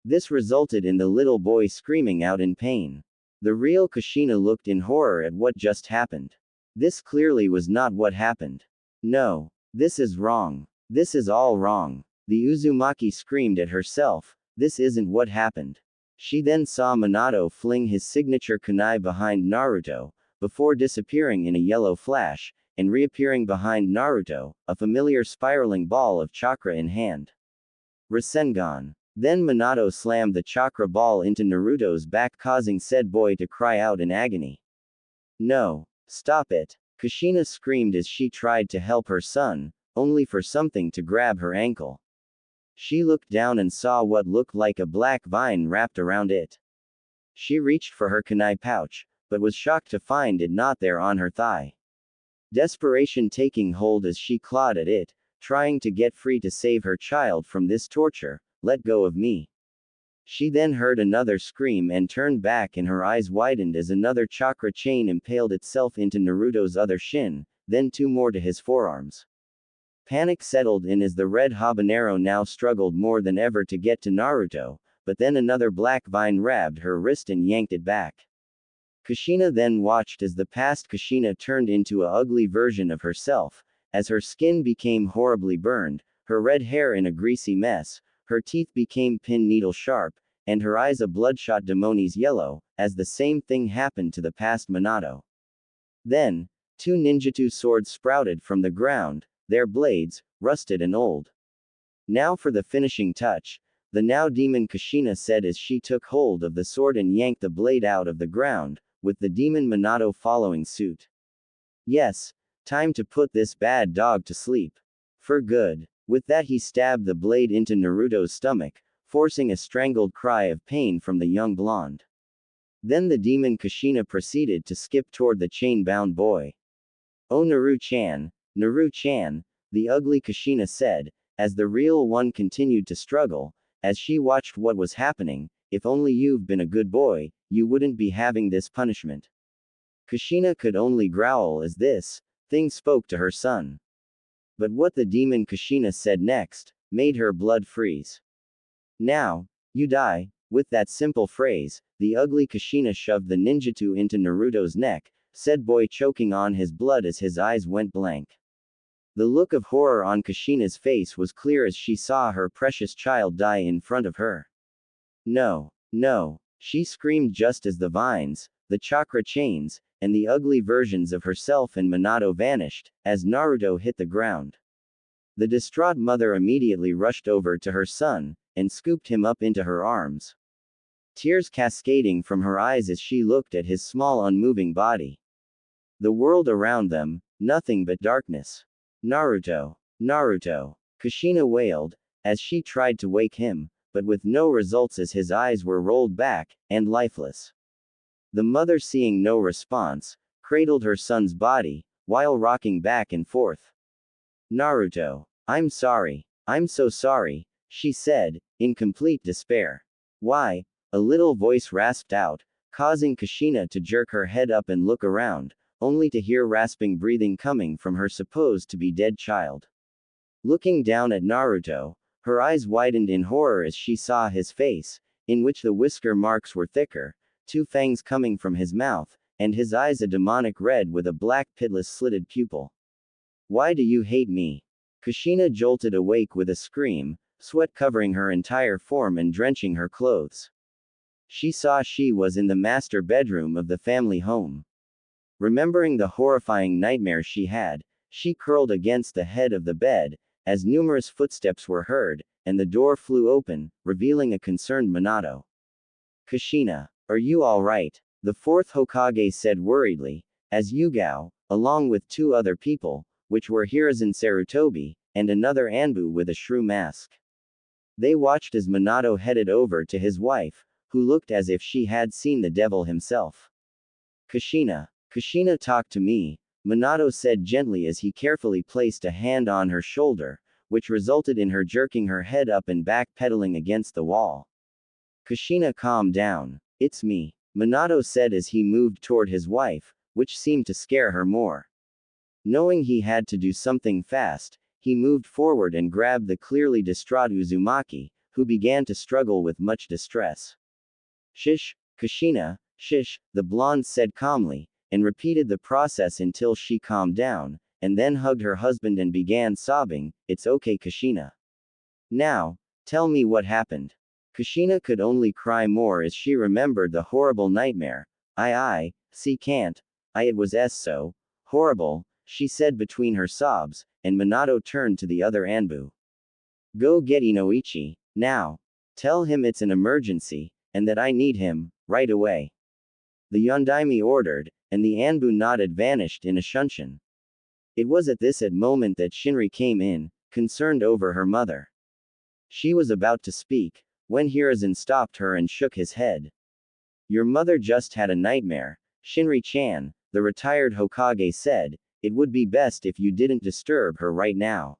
This resulted in the little boy screaming out in pain. The real Kushina looked in horror at what just happened. This clearly was not what happened. "No. This is wrong. This is all wrong." The Uzumaki screamed at herself, "This isn't what happened." She then saw Minato fling his signature kunai behind Naruto, before disappearing in a yellow flash, and reappearing behind Naruto, a familiar spiraling ball of chakra in hand. Rasengan. Then Minato slammed the chakra ball into Naruto's back, causing said boy to cry out in agony. "No. Stop it." Kushina screamed as she tried to help her son, only for something to grab her ankle. She looked down and saw what looked like a black vine wrapped around it. She reached for her kunai pouch, but was shocked to find it not there on her thigh. Desperation taking hold as she clawed at it, trying to get free to save her child from this torture. "Let go of me." She then heard another scream and turned back, and her eyes widened as another chakra chain impaled itself into Naruto's other shin, then 2 more to his forearms. Panic settled in as the red habanero now struggled more than ever to get to Naruto, but then another black vine grabbed her wrist and yanked it back. Kushina then watched as the past Kushina turned into a ugly version of herself, as her skin became horribly burned, her red hair in a greasy mess, her teeth became pin needle sharp, and her eyes a bloodshot demoni's yellow, as the same thing happened to the past Minato. Then, 2 ninjutsu swords sprouted from the ground, their blades, rusted and old. "Now for the finishing touch," the now demon Kushina said as she took hold of the sword and yanked the blade out of the ground, with the demon Minato following suit. "Yes, time to put this bad dog to sleep. For good." With that he stabbed the blade into Naruto's stomach, forcing a strangled cry of pain from the young blonde. Then the demon Kushina proceeded to skip toward the chain-bound boy. "Oh Naru-chan, Naru-chan," the ugly Kushina said, as the real one continued to struggle, as she watched what was happening. "If only you've been a good boy, you wouldn't be having this punishment." Kushina could only growl as this thing spoke to her son. But what the demon Kushina said next made her blood freeze. "Now, you die." With that simple phrase, the ugly Kushina shoved the ninjutsu into Naruto's neck, said boy choking on his blood as his eyes went blank. The look of horror on Kushina's face was clear as she saw her precious child die in front of her. "No, no," she screamed just as the vines, the chakra chains, and the ugly versions of herself and Minato vanished, as Naruto hit the ground. The distraught mother immediately rushed over to her son, and scooped him up into her arms. Tears cascading from her eyes as she looked at his small unmoving body. The world around them, nothing but darkness. "Naruto, Naruto," Kushina wailed, as she tried to wake him, but with no results as his eyes were rolled back, and lifeless. The mother, seeing no response, cradled her son's body, while rocking back and forth. "Naruto, I'm sorry. I'm so sorry, she said, in complete despair. Why? A little voice rasped out, causing Kushina to jerk her head up and look around, only to hear rasping breathing coming from her supposed to be dead child. Looking down at Naruto, her eyes widened in horror as she saw his face, in which the whisker marks were thicker, two fangs coming from his mouth, and his eyes a demonic red with a black pitless slitted pupil. Why do you hate me? Kushina jolted awake with a scream, sweat covering her entire form and drenching her clothes. She saw she was in the master bedroom of the family home. Remembering the horrifying nightmare she had, she curled against the head of the bed, as numerous footsteps were heard, and the door flew open, revealing a concerned Minato. Kushina, are you alright? The fourth Hokage said worriedly, as Yugao, along with two other people, which were Hiruzen Sarutobi, and another Anbu with a shrew mask. They watched as Minato headed over to his wife, who looked as if she had seen the devil himself. Kushina talk to me, Minato said gently as he carefully placed a hand on her shoulder, which resulted in her jerking her head up and back pedaling against the wall. Kushina, calm down. It's me, Minato said as he moved toward his wife, which seemed to scare her more. Knowing he had to do something fast, he moved forward and grabbed the clearly distraught Uzumaki, who began to struggle with much distress. Shish, Kushina, shish, the blonde said calmly, and repeated the process until she calmed down, and then hugged her husband and began sobbing, It's okay, Kushina. Now, tell me what happened. Kushina could only cry more as she remembered the horrible nightmare. It was so horrible, she said between her sobs, and Minato turned to the other Anbu. Go get Inoichi, now. Tell him it's an emergency, and that I need him, right away. The Yondaime ordered, and the Anbu nodded vanished in a shunshin. It was at this moment that Shinri came in, concerned over her mother. She was about to speak, when Hiruzen stopped her and shook his head. Your mother just had a nightmare, Shinri-chan, the retired Hokage said, it would be best if you didn't disturb her right now.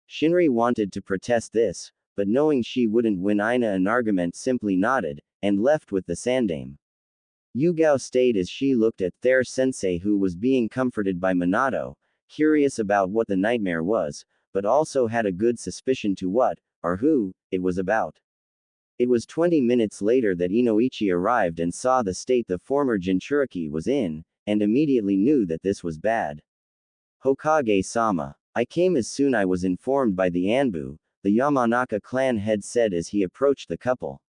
Shinri wanted to protest this, but knowing she wouldn't win an argument simply nodded, and left with the Sandame. Yugao stayed as she looked at their sensei who was being comforted by Minato, curious about what the nightmare was, but also had a good suspicion to what, or who, it was about. It was 20 minutes later that Inoichi arrived and saw the state the former Jinchuriki was in, and immediately knew that this was bad. Hokage-sama, I came as soon I was informed by the Anbu, the Yamanaka clan head said as he approached the couple.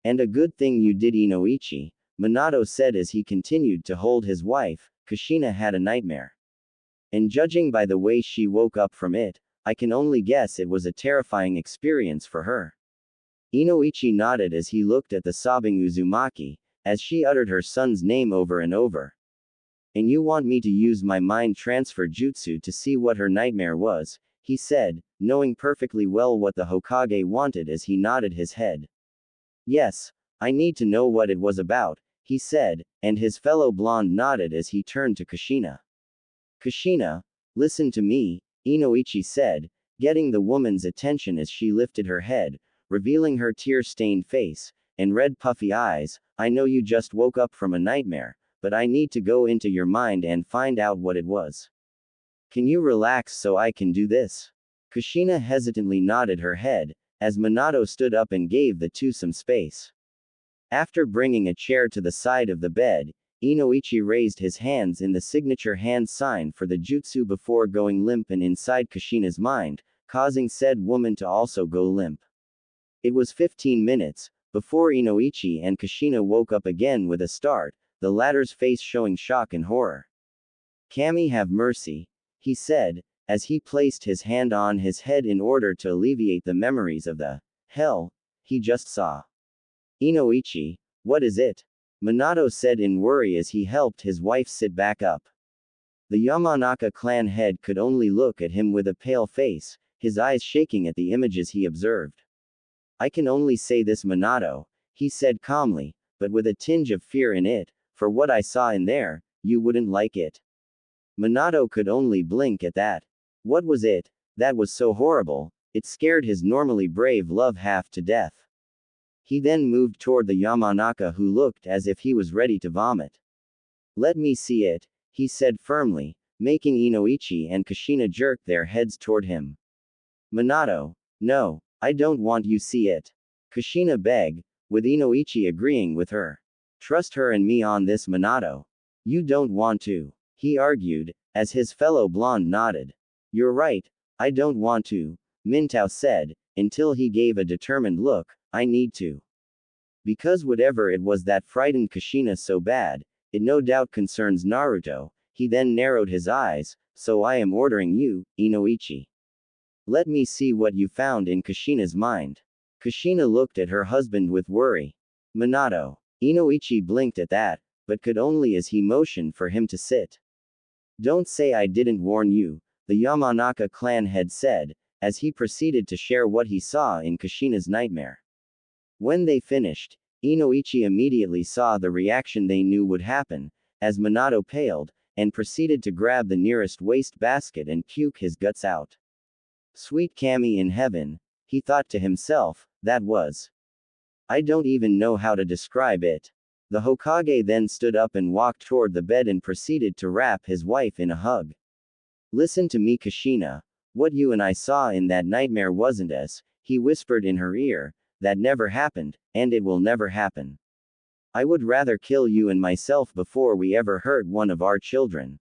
And a good thing you did, Inoichi, Minato said as he continued to hold his wife. Kushina had a nightmare. And judging by the way she woke up from it, I can only guess it was a terrifying experience for her. Inoichi nodded as he looked at the sobbing Uzumaki, as she uttered her son's name over and over. And you want me to use my mind transfer jutsu to see what her nightmare was, he said, knowing perfectly well what the Hokage wanted as he nodded his head. Yes, I need to know what it was about, he said, and his fellow blonde nodded as he turned to Kushina. Kushina, listen to me, Inoichi said, getting the woman's attention as she lifted her head, revealing her tear-stained face, and red puffy eyes. I know you just woke up from a nightmare, but I need to go into your mind and find out what it was. Can you relax so I can do this? Kushina hesitantly nodded her head, as Minato stood up and gave the two some space. After bringing a chair to the side of the bed, Inoichi raised his hands in the signature hand sign for the jutsu before going limp and inside Kushina's mind, causing said woman to also go limp. It was 15 minutes, before Inoichi and Kushina woke up again with a start, the latter's face showing shock and horror. Kami have mercy, he said, as he placed his hand on his head in order to alleviate the memories of the hell he just saw. Inoichi, what is it? Minato said in worry as he helped his wife sit back up. The Yamanaka clan head could only look at him with a pale face, his eyes shaking at the images he observed. I can only say this, Minato, he said calmly, but with a tinge of fear in it, for what I saw in there, you wouldn't like it. Minato could only blink at that. What was it? That was so horrible, it scared his normally brave love half to death. He then moved toward the Yamanaka, who looked as if he was ready to vomit. Let me see it, he said firmly, making Inoichi and Kushina jerk their heads toward him. Minato, no, I don't want you see it. Kushina begged, with Inoichi agreeing with her. Trust her and me on this, Minato. You don't want to, he argued, as his fellow blonde nodded. You're right, I don't want to, Mintao said, until he gave a determined look, I need to. Because whatever it was that frightened Kushina so bad, it no doubt concerns Naruto, he then narrowed his eyes, so I am ordering you, Inoichi. Let me see what you found in Kushina's mind. Kushina looked at her husband with worry. Minato. Inoichi blinked at that, but could only as he motioned for him to sit. Don't say I didn't warn you, the Yamanaka clan head said, as he proceeded to share what he saw in Kushina's nightmare. When they finished, Inoichi immediately saw the reaction they knew would happen, as Minato paled, and proceeded to grab the nearest waste basket and puke his guts out. Sweet Kami in heaven, he thought to himself, that was. I don't even know how to describe it. The Hokage then stood up and walked toward the bed and proceeded to wrap his wife in a hug. Listen to me, Kushina. What you and I saw in that nightmare wasn't as, he whispered in her ear, that never happened, and it will never happen. I would rather kill you and myself before we ever hurt one of our children.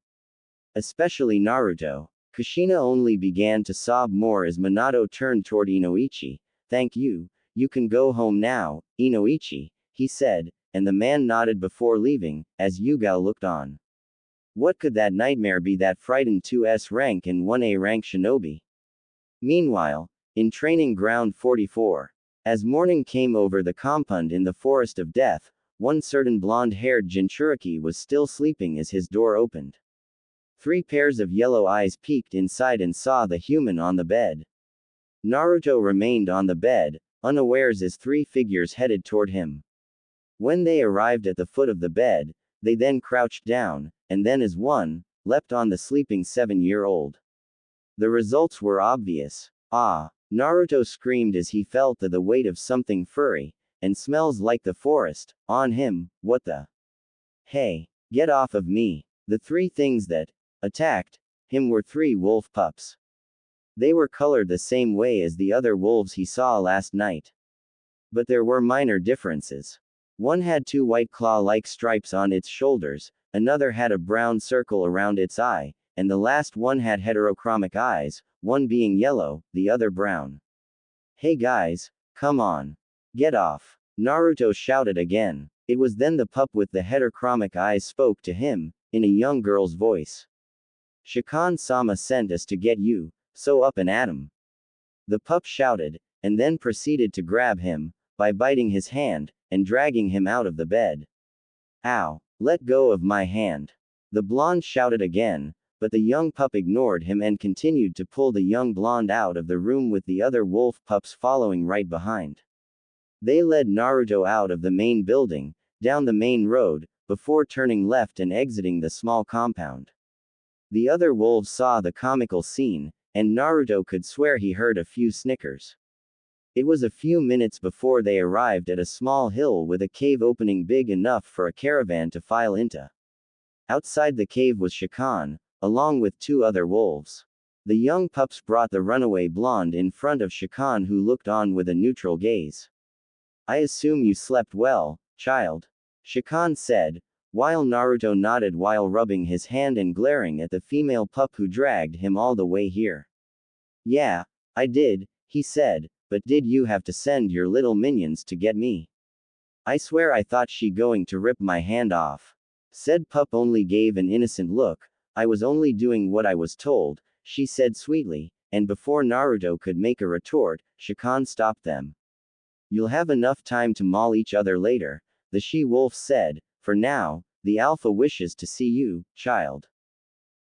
Especially Naruto. Kushina only began to sob more as Minato turned toward Inoichi. Thank you, you can go home now, Inoichi, he said, and the man nodded before leaving, as Yugao looked on. What could that nightmare be that frightened 2S rank and 1A rank shinobi? Meanwhile, in training ground 44. As morning came over the compound in the forest of death, one certain blonde-haired Jinchuriki was still sleeping as his door opened. 3 pairs of yellow eyes peeked inside and saw the human on the bed. Naruto remained on the bed, unawares as 3 figures headed toward him. When they arrived at the foot of the bed, they then crouched down, and then as one, leapt on the sleeping 7-year-old. The results were obvious. Ah! Naruto screamed as he felt the weight of something furry, and smells like the forest, on him. What the? Hey! Get off of me! The 3 things that attacked him were 3 wolf pups. They were colored the same way as the other wolves he saw last night. But there were minor differences. One had 2 white claw-like stripes on its shoulders, another had a brown circle around its eye, and the last one had heterochromic eyes, one being yellow, the other brown. Hey guys, come on. Get off. Naruto shouted again. It was then the pup with the heterochromic eyes spoke to him, in a young girl's voice. Shikan-sama sent us to get you, so up and at him. The pup shouted, and then proceeded to grab him, by biting his hand, and dragging him out of the bed. Ow! Let go of my hand. The blonde shouted again, but the young pup ignored him and continued to pull the young blonde out of the room with the other wolf pups following right behind. They led Naruto out of the main building, down the main road, before turning left and exiting the small compound. The other wolves saw the comical scene, and Naruto could swear he heard a few snickers. It was a few minutes before they arrived at a small hill with a cave opening big enough for a caravan to file into. Outside the cave was Shikan, along with 2 other wolves. The young pups brought the runaway blonde in front of Shikan, who looked on with a neutral gaze. I assume you slept well, child. Shikan said, while Naruto nodded while rubbing his hand and glaring at the female pup who dragged him all the way here. Yeah, I did, he said, but did you have to send your little minions to get me? I swear I thought she going to rip my hand off. Said pup only gave an innocent look. I was only doing what I was told, she said sweetly, and before Naruto could make a retort, Shikan stopped them. You'll have enough time to maul each other later, the she-wolf said. For now, the alpha wishes to see you, child.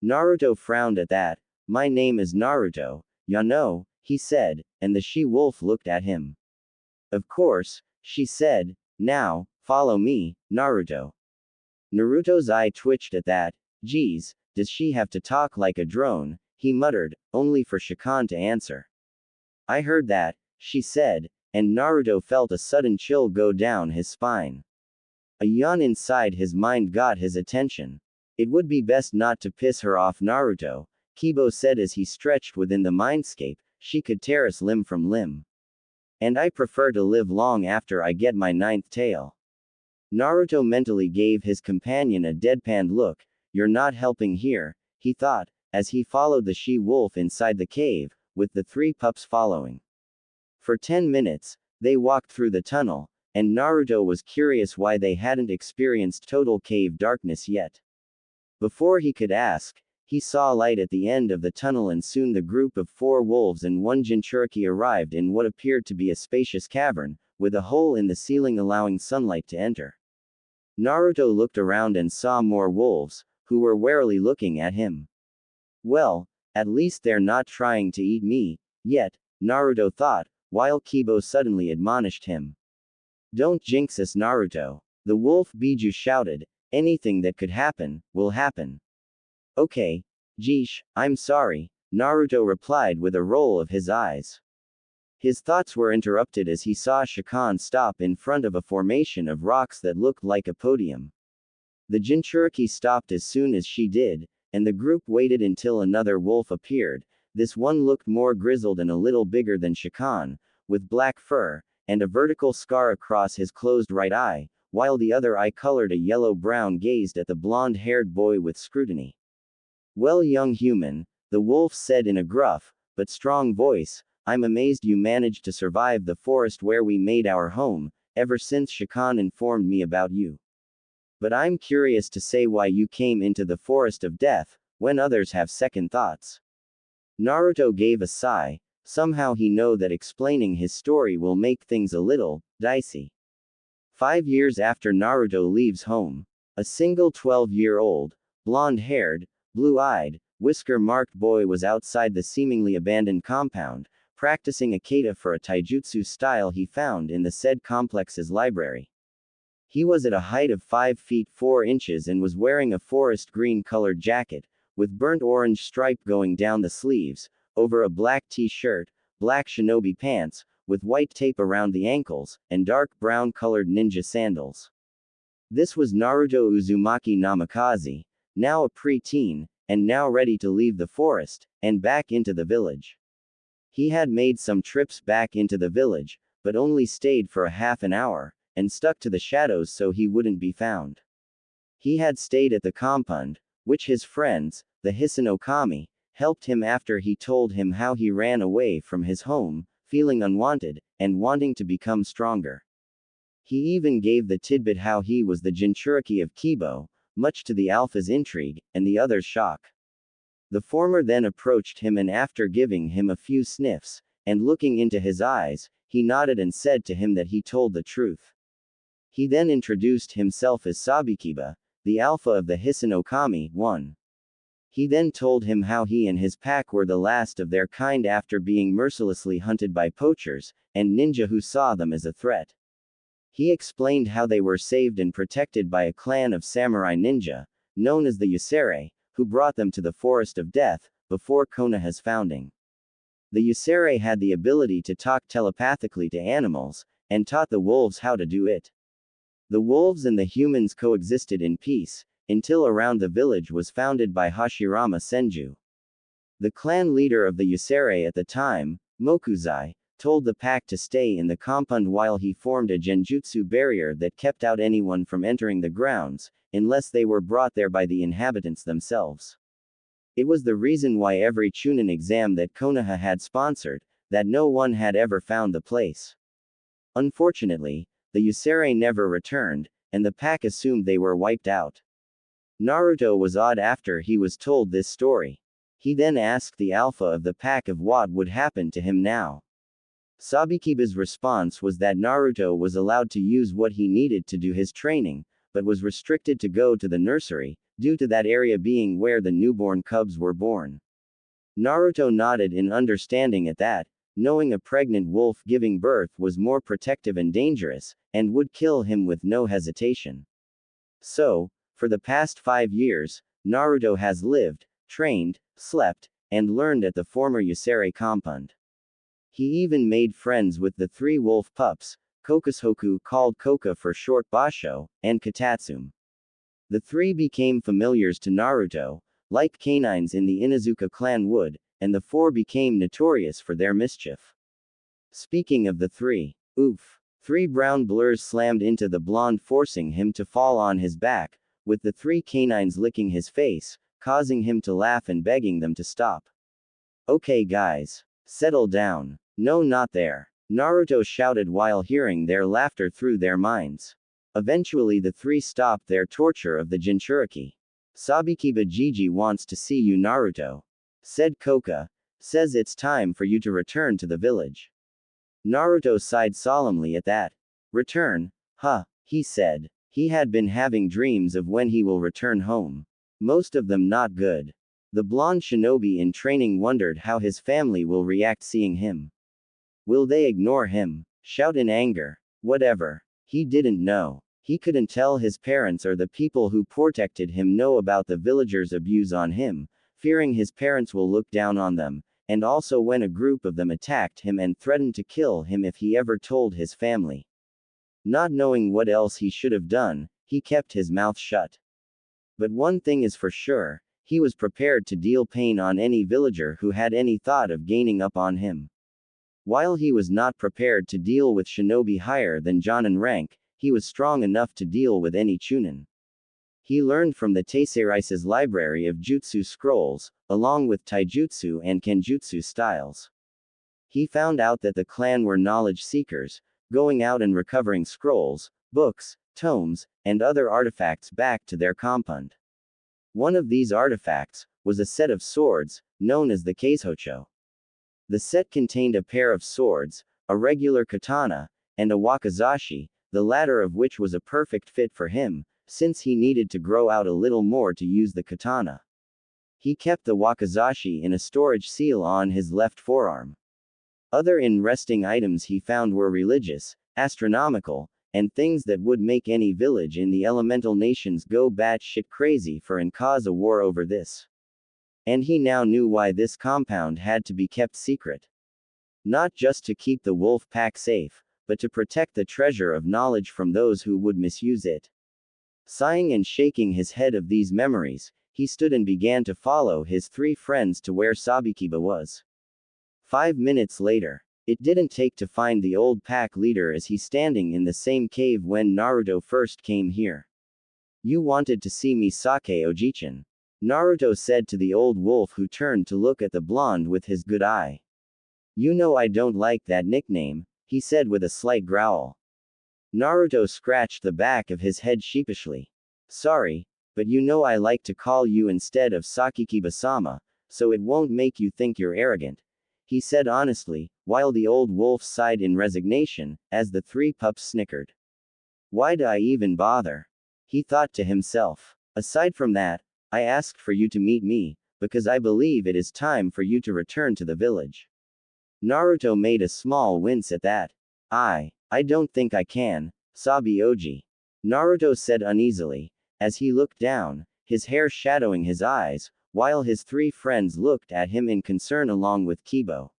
Naruto frowned at that. My name is Naruto, ya know, he said, and the she-wolf looked at him. Of course, she said. Now, follow me, Naruto. Naruto's eye twitched at that. Geez, does she have to talk like a drone? he muttered, only for Shikan to answer. I heard that, she said, and Naruto felt a sudden chill go down his spine. A yawn inside his mind got his attention. It would be best not to piss her off, Naruto, Kibo said as he stretched within the mindscape. She could tear us limb from limb. And I prefer to live long after I get my ninth tail. Naruto mentally gave his companion a deadpan look. You're not helping here, he thought, as he followed the she-wolf inside the cave, with the three pups following. For 10 minutes, they walked through the tunnel, and Naruto was curious why they hadn't experienced total cave darkness yet. Before he could ask, he saw light at the end of the tunnel, and soon the group of 4 wolves and 1 Jinchuriki arrived in what appeared to be a spacious cavern, with a hole in the ceiling allowing sunlight to enter. Naruto looked around and saw more wolves, who were warily looking at him. Well, at least they're not trying to eat me, yet, Naruto thought, while Kibo suddenly admonished him. Don't jinx us, Naruto. The wolf Biju shouted, anything that could happen, will happen. Okay, Jeesh, I'm sorry, Naruto replied with a roll of his eyes. His thoughts were interrupted as he saw Shikan stop in front of a formation of rocks that looked like a podium. The Jinchuriki stopped as soon as she did, and the group waited until another wolf appeared. This one looked more grizzled and a little bigger than Shikan, with black fur, and a vertical scar across his closed right eye, while the other eye colored a yellow-brown gazed at the blonde-haired boy with scrutiny. Well, young human, the wolf said in a gruff, but strong voice, I'm amazed you managed to survive the forest where we made our home, ever since Shikan informed me about you. But I'm curious to say why you came into the forest of death, when others have second thoughts. Naruto gave a sigh. Somehow he know that explaining his story will make things a little dicey. 5 years after Naruto leaves home, a single 12-year-old, blonde-haired, blue-eyed, whisker-marked boy was outside the seemingly abandoned compound, practicing a kata for a taijutsu style he found in the said complex's library. He was at a height of 5 feet 4 inches and was wearing a forest green-colored jacket, with burnt orange stripe going down the sleeves, over a black t-shirt, black shinobi pants, with white tape around the ankles, and dark brown-colored ninja sandals. This was Naruto Uzumaki Namikaze, now a pre-teen, and now ready to leave the forest, and back into the village. He had made some trips back into the village, but only stayed for a half an hour, and stuck to the shadows so he wouldn't be found. He had stayed at the compound, which his friends, the Hisanokami, helped him after he told him how he ran away from his home, feeling unwanted, and wanting to become stronger. He even gave the tidbit how he was the Jinchuriki of Kibo, much to the Alpha's intrigue, and the other's shock. The former then approached him and after giving him a few sniffs, and looking into his eyes, he nodded and said to him that he told the truth. He then introduced himself as Sabikiba, the Alpha of the Hisanokami, 1. He then told him how he and his pack were the last of their kind after being mercilessly hunted by poachers, and ninja who saw them as a threat. He explained how they were saved and protected by a clan of samurai ninja, known as the Yusere, who brought them to the Forest of Death, before Konoha's founding. The Yusere had the ability to talk telepathically to animals, and taught the wolves how to do it. The wolves and the humans coexisted in peace, until around the village was founded by Hashirama Senju. The clan leader of the Yusere at the time, Mokuzai, told the pack to stay in the compound while he formed a genjutsu barrier that kept out anyone from entering the grounds, unless they were brought there by the inhabitants themselves. It was the reason why every Chunin exam that Konoha had sponsored, that no one had ever found the place. Unfortunately, the Yusere never returned, and the pack assumed they were wiped out. Naruto was awed after he was told this story. He then asked the Alpha of the pack of what would happen to him now. Sabikiba's response was that Naruto was allowed to use what he needed to do his training, but was restricted to go to the nursery, due to that area being where the newborn cubs were born. Naruto nodded in understanding at that, knowing a pregnant wolf giving birth was more protective and dangerous, and would kill him with no hesitation. So, for the past 5 years, Naruto has lived, trained, slept, and learned at the former Yasere compound. He even made friends with the three wolf pups, Kokoshoku called Koka for short Basho, and Katatsum. The three became familiars to Naruto, like canines in the Inuzuka clan would, and the four became notorious for their mischief. Speaking of the three, oof. Three brown blurs slammed into the blonde, forcing him to fall on his back, with the three canines licking his face, causing him to laugh and begging them to stop. Okay guys. Settle down. No, not there. Naruto shouted while hearing their laughter through their minds. Eventually the three stopped their torture of the Jinchuriki. Sabikiba Jiji wants to see you, Naruto, said Koka. Says it's time for you to return to the village. Naruto sighed solemnly at that. Return? Huh, he said. He had been having dreams of when he will return home. Most of them not good. The blonde shinobi in training wondered how his family will react seeing him. Will they ignore him? Shout in anger? Whatever. He didn't know. He couldn't tell his parents or the people who protected him know about the villagers' abuse on him, fearing his parents will look down on them, and also when a group of them attacked him and threatened to kill him if he ever told his family. Not knowing what else he should have done, he kept his mouth shut. But one thing is for sure, he was prepared to deal pain on any villager who had any thought of gaining up on him. While he was not prepared to deal with shinobi higher than Jonin rank, he was strong enough to deal with any chunin. He learned from the Taisei's library of jutsu scrolls, along with taijutsu and kenjutsu styles. He found out that the clan were knowledge seekers, going out and recovering scrolls, books, tomes, and other artifacts back to their compound. One of these artifacts was a set of swords, known as the Keizocho. The set contained a pair of swords, a regular katana, and a wakizashi, the latter of which was a perfect fit for him, since he needed to grow out a little more to use the katana. He kept the wakizashi in a storage seal on his left forearm. Other interesting items he found were religious, astronomical, and things that would make any village in the elemental nations go batshit crazy for and cause a war over this. And he now knew why this compound had to be kept secret. Not just to keep the wolf pack safe, but to protect the treasure of knowledge from those who would misuse it. Sighing and shaking his head of these memories, he stood and began to follow his three friends to where Sabikiba was. 5 minutes later. It didn't take to find the old pack leader as he standing in the same cave when Naruto first came here. You wanted to see me, Sake Ojichan, Naruto said to the old wolf who turned to look at the blonde with his good eye. You know I don't like that nickname, he said with a slight growl. Naruto scratched the back of his head sheepishly. Sorry, but you know I like to call you instead of Sakikiba-sama, so it won't make you think you're arrogant, he said honestly, while the old wolf sighed in resignation, as the three pups snickered. Why'd I even bother? He thought to himself. Aside from that, I asked for you to meet me, because I believe it is time for you to return to the village. Naruto made a small wince at that. I don't think I can, Sabi Oji, Naruto said uneasily, as he looked down, his hair shadowing his eyes, while his three friends looked at him in concern along with Kibo.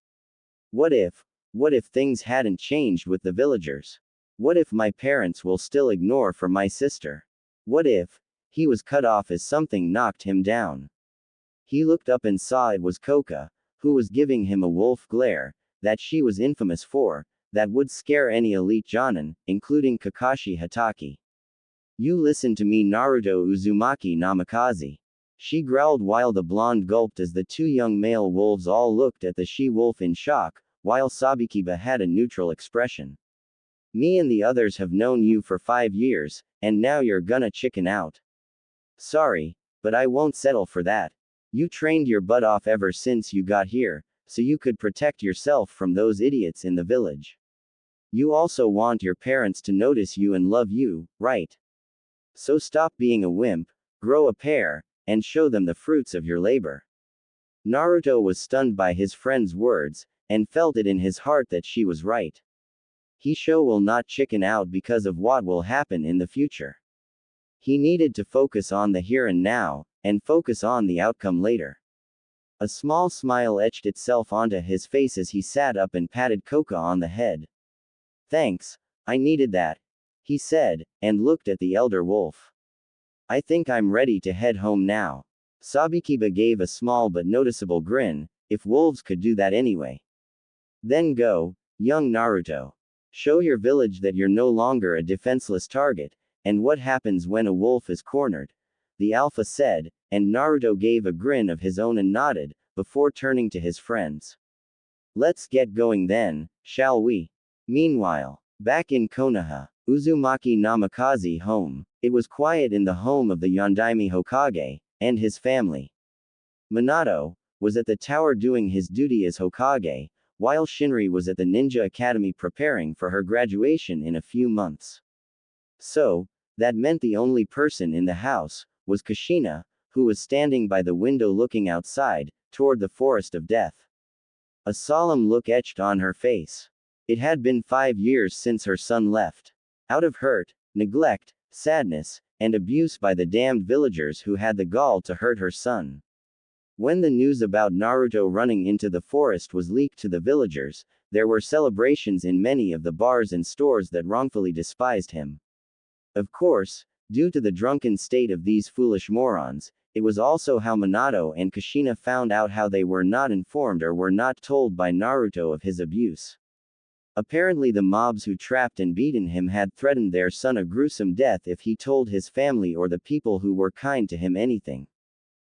What if things hadn't changed with the villagers? What if my parents will still ignore for my sister? What if he was cut off as something knocked him down? He looked up and saw it was Koka, who was giving him a wolf glare, that she was infamous for, that would scare any elite jonin, including Kakashi Hatake. You listen to me, Naruto Uzumaki Namikaze, she growled while the blonde gulped as the two young male wolves all looked at the she-wolf in shock, while Sabikiba had a neutral expression. Me and the others have known you for 5 years, and now you're gonna chicken out. Sorry, but I won't settle for that. You trained your butt off ever since you got here, so you could protect yourself from those idiots in the village. You also want your parents to notice you and love you, right? So stop being a wimp, grow a pair, and show them the fruits of your labor. Naruto was stunned by his friend's words, and felt it in his heart that she was right. He will not chicken out because of what will happen in the future. He needed to focus on the here and now, and focus on the outcome later. A small smile etched itself onto his face as he sat up and patted Koka on the head. Thanks, I needed that, he said, and looked at the elder wolf. I think I'm ready to head home now. Sabikiba gave a small but noticeable grin, if wolves could do that anyway. Then go, young Naruto. Show your village that you're no longer a defenseless target, and what happens when a wolf is cornered, the alpha said, and Naruto gave a grin of his own and nodded, before turning to his friends. Let's get going then, shall we? Meanwhile, back in Konoha, Uzumaki Namikaze home, it was quiet in the home of the Yondaime Hokage, and his family. Minato was at the tower doing his duty as Hokage, while Shinri was at the Ninja Academy preparing for her graduation in a few months. So, that meant the only person in the house was Kushina, who was standing by the window looking outside, toward the forest of death. A solemn look etched on her face. It had been 5 years since her son left. Out of hurt, neglect, sadness, and abuse by the damned villagers who had the gall to hurt her son. When the news about Naruto running into the forest was leaked to the villagers, there were celebrations in many of the bars and stores that wrongfully despised him. Of course, due to the drunken state of these foolish morons, it was also how Minato and Kushina found out how they were not informed or were not told by Naruto of his abuse. Apparently the mobs who trapped and beaten him had threatened their son a gruesome death if he told his family or the people who were kind to him anything.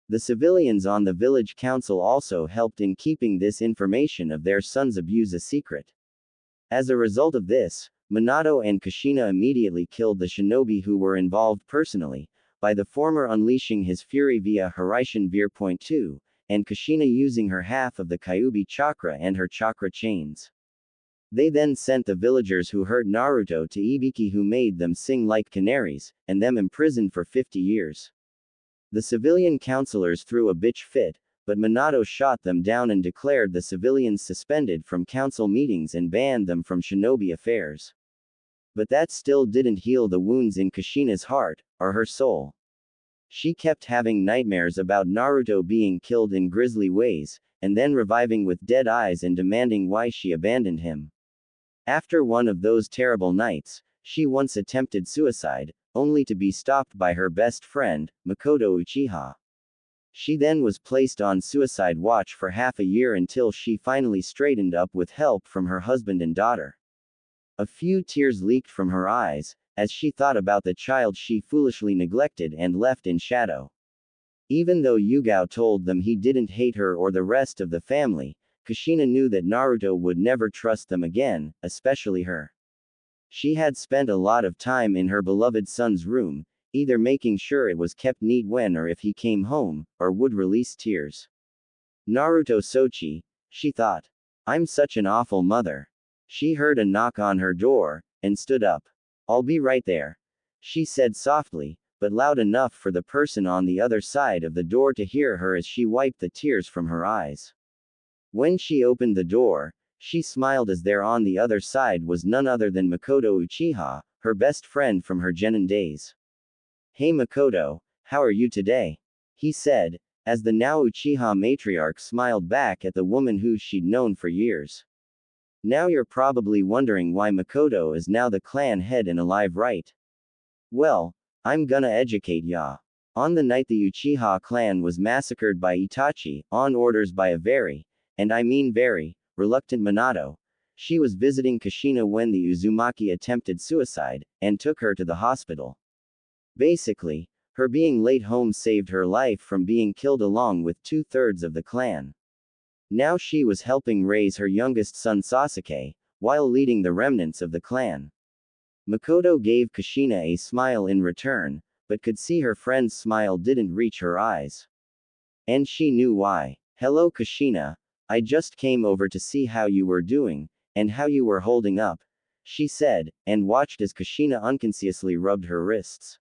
The civilians on the village council also helped in keeping this information of their son's abuse a secret. As a result of this, Minato and Kushina immediately killed the shinobi who were involved personally, by the former unleashing his fury via Hiraishin Veer.2, and Kushina using her half of the Kyuubi chakra and her chakra chains. They then sent the villagers who hurt Naruto to Ibiki who made them sing like canaries, and them imprisoned for 50 years. The civilian councilors threw a bitch fit, but Minato shot them down and declared the civilians suspended from council meetings and banned them from shinobi affairs. But that still didn't heal the wounds in Kushina's heart, or her soul. She kept having nightmares about Naruto being killed in grisly ways, and then reviving with dead eyes and demanding why she abandoned him. After one of those terrible nights, she once attempted suicide, only to be stopped by her best friend, Makoto Uchiha. She then was placed on suicide watch for half a year until she finally straightened up with help from her husband and daughter. A few tears leaked from her eyes, as she thought about the child she foolishly neglected and left in shadow. Even though Yugao told them he didn't hate her or the rest of the family, Kushina knew that Naruto would never trust them again, especially her. She had spent a lot of time in her beloved son's room, either making sure it was kept neat when or if he came home, or would release tears. Naruto Sochi, she thought. I'm such an awful mother. She heard a knock on her door, and stood up. I'll be right there, she said softly, but loud enough for the person on the other side of the door to hear her as she wiped the tears from her eyes. When she opened the door, she smiled as there on the other side was none other than Makoto Uchiha, her best friend from her genin days. Hey Makoto, how are you today? He said, as the now Uchiha matriarch smiled back at the woman who she'd known for years. Now you're probably wondering why Makoto is now the clan head and alive, right? Well, I'm gonna educate ya. On the night the Uchiha clan was massacred by Itachi, on orders by a very, and I mean very, reluctant Minato, she was visiting Kushina when the Uzumaki attempted suicide, and took her to the hospital. Basically, her being late home saved her life from being killed along with 2/3 of the clan. Now she was helping raise her youngest son Sasuke, while leading the remnants of the clan. Makoto gave Kushina a smile in return, but could see her friend's smile didn't reach her eyes. And she knew why. Hello Kushina, I just came over to see how you were doing, and how you were holding up, she said, and watched as Kushina unconsciously rubbed her wrists.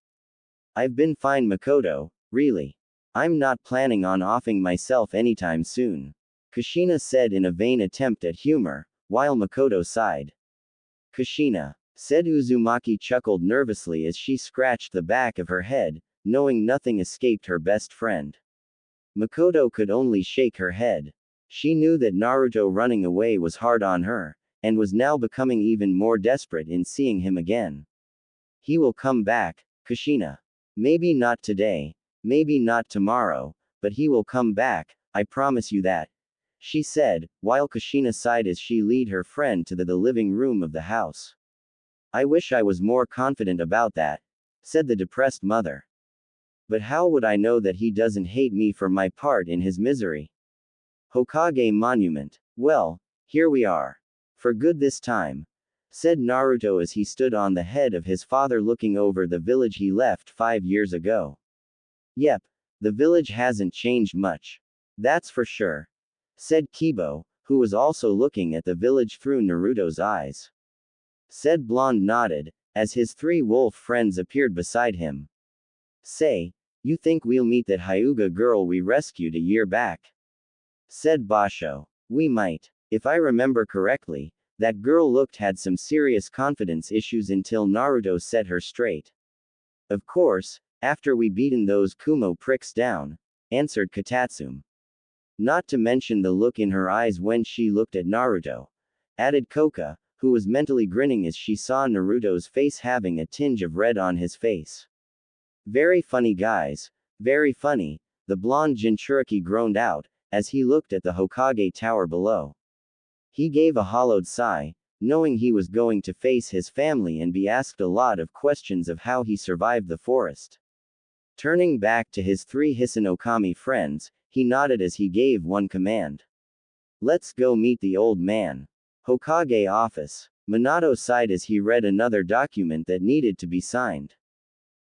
I've been fine Makoto, really. I'm not planning on offing myself anytime soon, Kushina said in a vain attempt at humor, while Makoto sighed. Kushina, said Uzumaki chuckled nervously as she scratched the back of her head, knowing nothing escaped her best friend. Makoto could only shake her head. She knew that Naruto running away was hard on her, and was now becoming even more desperate in seeing him again. He will come back, Kushina. Maybe not today, maybe not tomorrow, but he will come back, I promise you that, she said, while Kushina sighed as she led her friend to the living room of the house. I wish I was more confident about that, said the depressed mother. But how would I know that he doesn't hate me for my part in his misery? Hokage Monument. Well, here we are. For good this time, said Naruto as he stood on the head of his father looking over the village he left 5 years ago. Yep, the village hasn't changed much. That's for sure, said Kibo, who was also looking at the village through Naruto's eyes. Said Blonde nodded, as his 3 wolf friends appeared beside him. Say, you think we'll meet that Hyuga girl we rescued a year back? Said Basho. We might. If I remember correctly, that girl had some serious confidence issues until Naruto set her straight. Of course, after we beaten those Kumo pricks down, answered Katatsume. Not to mention the look in her eyes when she looked at Naruto, added Koka, who was mentally grinning as she saw Naruto's face having a tinge of red on his face. Very funny guys, very funny, the blonde Jinchuriki groaned out, as he looked at the Hokage tower below. He gave a hollowed sigh, knowing he was going to face his family and be asked a lot of questions of how he survived the forest. Turning back to his 3 Hisanokami friends, he nodded as he gave one command. Let's go meet the old man. Hokage office. Minato sighed as he read another document that needed to be signed.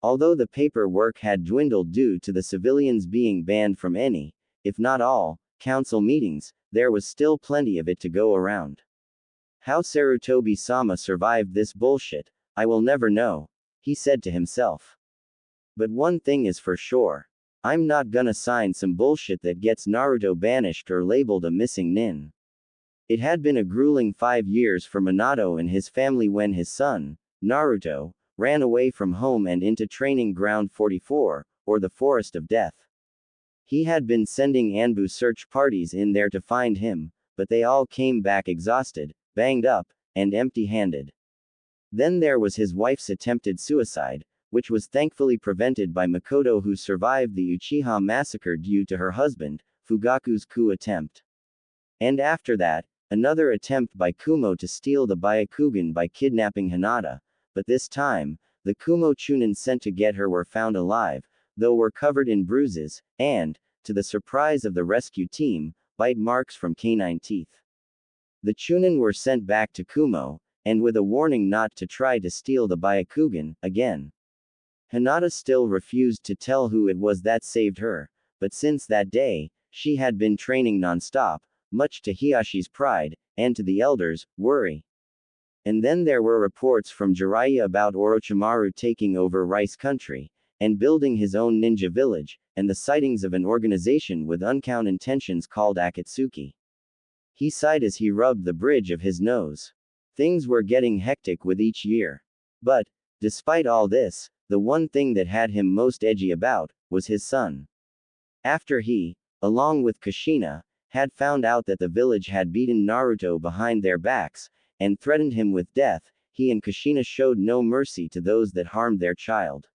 Although the paperwork had dwindled due to the civilians being banned from any, if not all, council meetings, there was still plenty of it to go around. How Sarutobi-sama survived this bullshit, I will never know, he said to himself. But one thing is for sure. I'm not gonna sign some bullshit that gets Naruto banished or labeled a missing nin. It had been a grueling 5 years for Minato and his family when his son, Naruto, ran away from home and into Training Ground 44, or the Forest of Death. He had been sending Anbu search parties in there to find him, but they all came back exhausted, banged up, and empty-handed. Then there was his wife's attempted suicide, which was thankfully prevented by Makoto, who survived the Uchiha massacre due to her husband, Fugaku's coup attempt. And after that, another attempt by Kumo to steal the Byakugan by kidnapping Hinata, but this time, the Kumo Chunin sent to get her were found alive, though were covered in bruises, and, to the surprise of the rescue team, bite marks from canine teeth. The Chunin were sent back to Kumo, and with a warning not to try to steal the Byakugan again. Hinata still refused to tell who it was that saved her, but since that day, she had been training non-stop, much to Hiyashi's pride, and to the elders' worry. And then there were reports from Jiraiya about Orochimaru taking over Rice Country, and building his own ninja village, and the sightings of an organization with uncouth intentions called Akatsuki. He sighed as he rubbed the bridge of his nose. Things were getting hectic with each year. But, despite all this, the one thing that had him most edgy about, was his son. After he, along with Kushina, had found out that the village had beaten Naruto behind their backs, and threatened him with death, he and Kushina showed no mercy to those that harmed their child.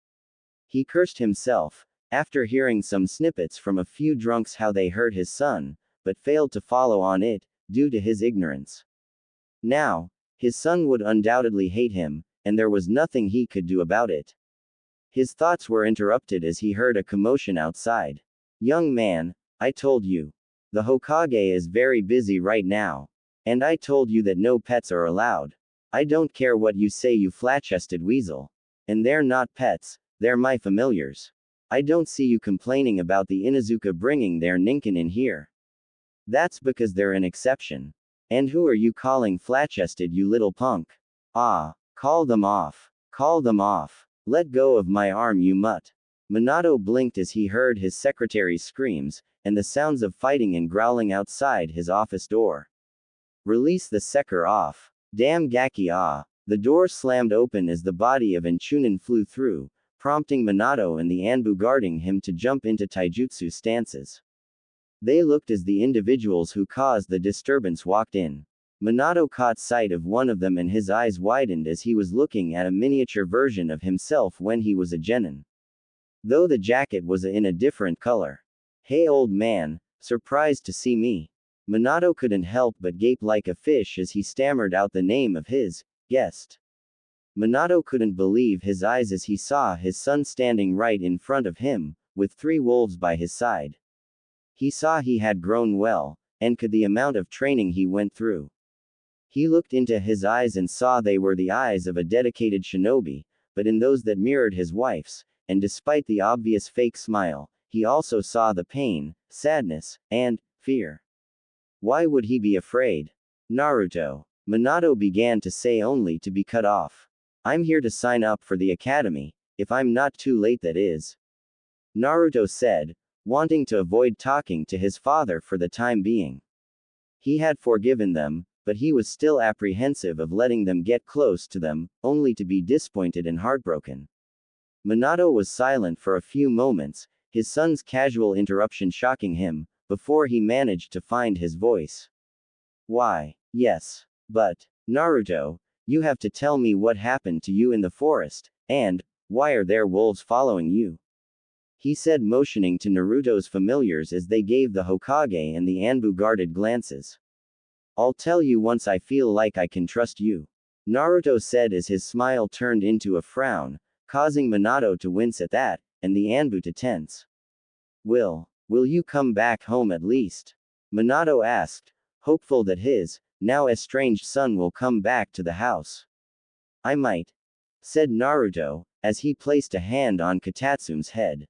He cursed himself, after hearing some snippets from a few drunks how they hurt his son, but failed to follow on it, due to his ignorance. Now, his son would undoubtedly hate him, and there was nothing he could do about it. His thoughts were interrupted as he heard a commotion outside. Young man, I told you. The Hokage is very busy right now. And I told you that no pets are allowed. I don't care what you say, you flat-chested weasel. And they're not pets, they're my familiars. I don't see you complaining about the Inuzuka bringing their ninkin in here. That's because they're an exception. And who are you calling flat-chested, you little punk? Ah, call them off. Call them off. Let go of my arm, you mutt. Minato blinked as he heard his secretary's screams, and the sounds of fighting and growling outside his office door. Release the Seker off. Damn Gaki ah. The door slammed open as the body of an Chunin flew through, prompting Minato and the Anbu guarding him to jump into taijutsu stances. They looked as the individuals who caused the disturbance walked in. Minato caught sight of one of them and his eyes widened as he was looking at a miniature version of himself when he was a genin. Though the jacket was in a different color. Hey old man, surprised to see me. Minato couldn't help but gape like a fish as he stammered out the name of his guest. Minato couldn't believe his eyes as he saw his son standing right in front of him, with 3 wolves by his side. He saw he had grown well, and could the amount of training he went through. He looked into his eyes and saw they were the eyes of a dedicated shinobi, but in those that mirrored his wife's, and despite the obvious fake smile, he also saw the pain, sadness, and fear. Why would he be afraid? Naruto. Minato began to say only to be cut off. I'm here to sign up for the academy, if I'm not too late that is. Naruto said, wanting to avoid talking to his father for the time being. He had forgiven them, but he was still apprehensive of letting them get close to them, only to be disappointed and heartbroken. Minato was silent for a few moments, his son's casual interruption shocking him, before he managed to find his voice. Why? Yes. But, Naruto, you have to tell me what happened to you in the forest, and, why are there wolves following you? He said, motioning to Naruto's familiars as they gave the Hokage and the Anbu guarded glances. I'll tell you once I feel like I can trust you. Naruto said as his smile turned into a frown, causing Minato to wince at that, and the Anbu to tense. Will you come back home at least? Minato asked, hopeful that his, now estranged son will come back to the house. I might, said Naruto, as he placed a hand on Katatsume's head.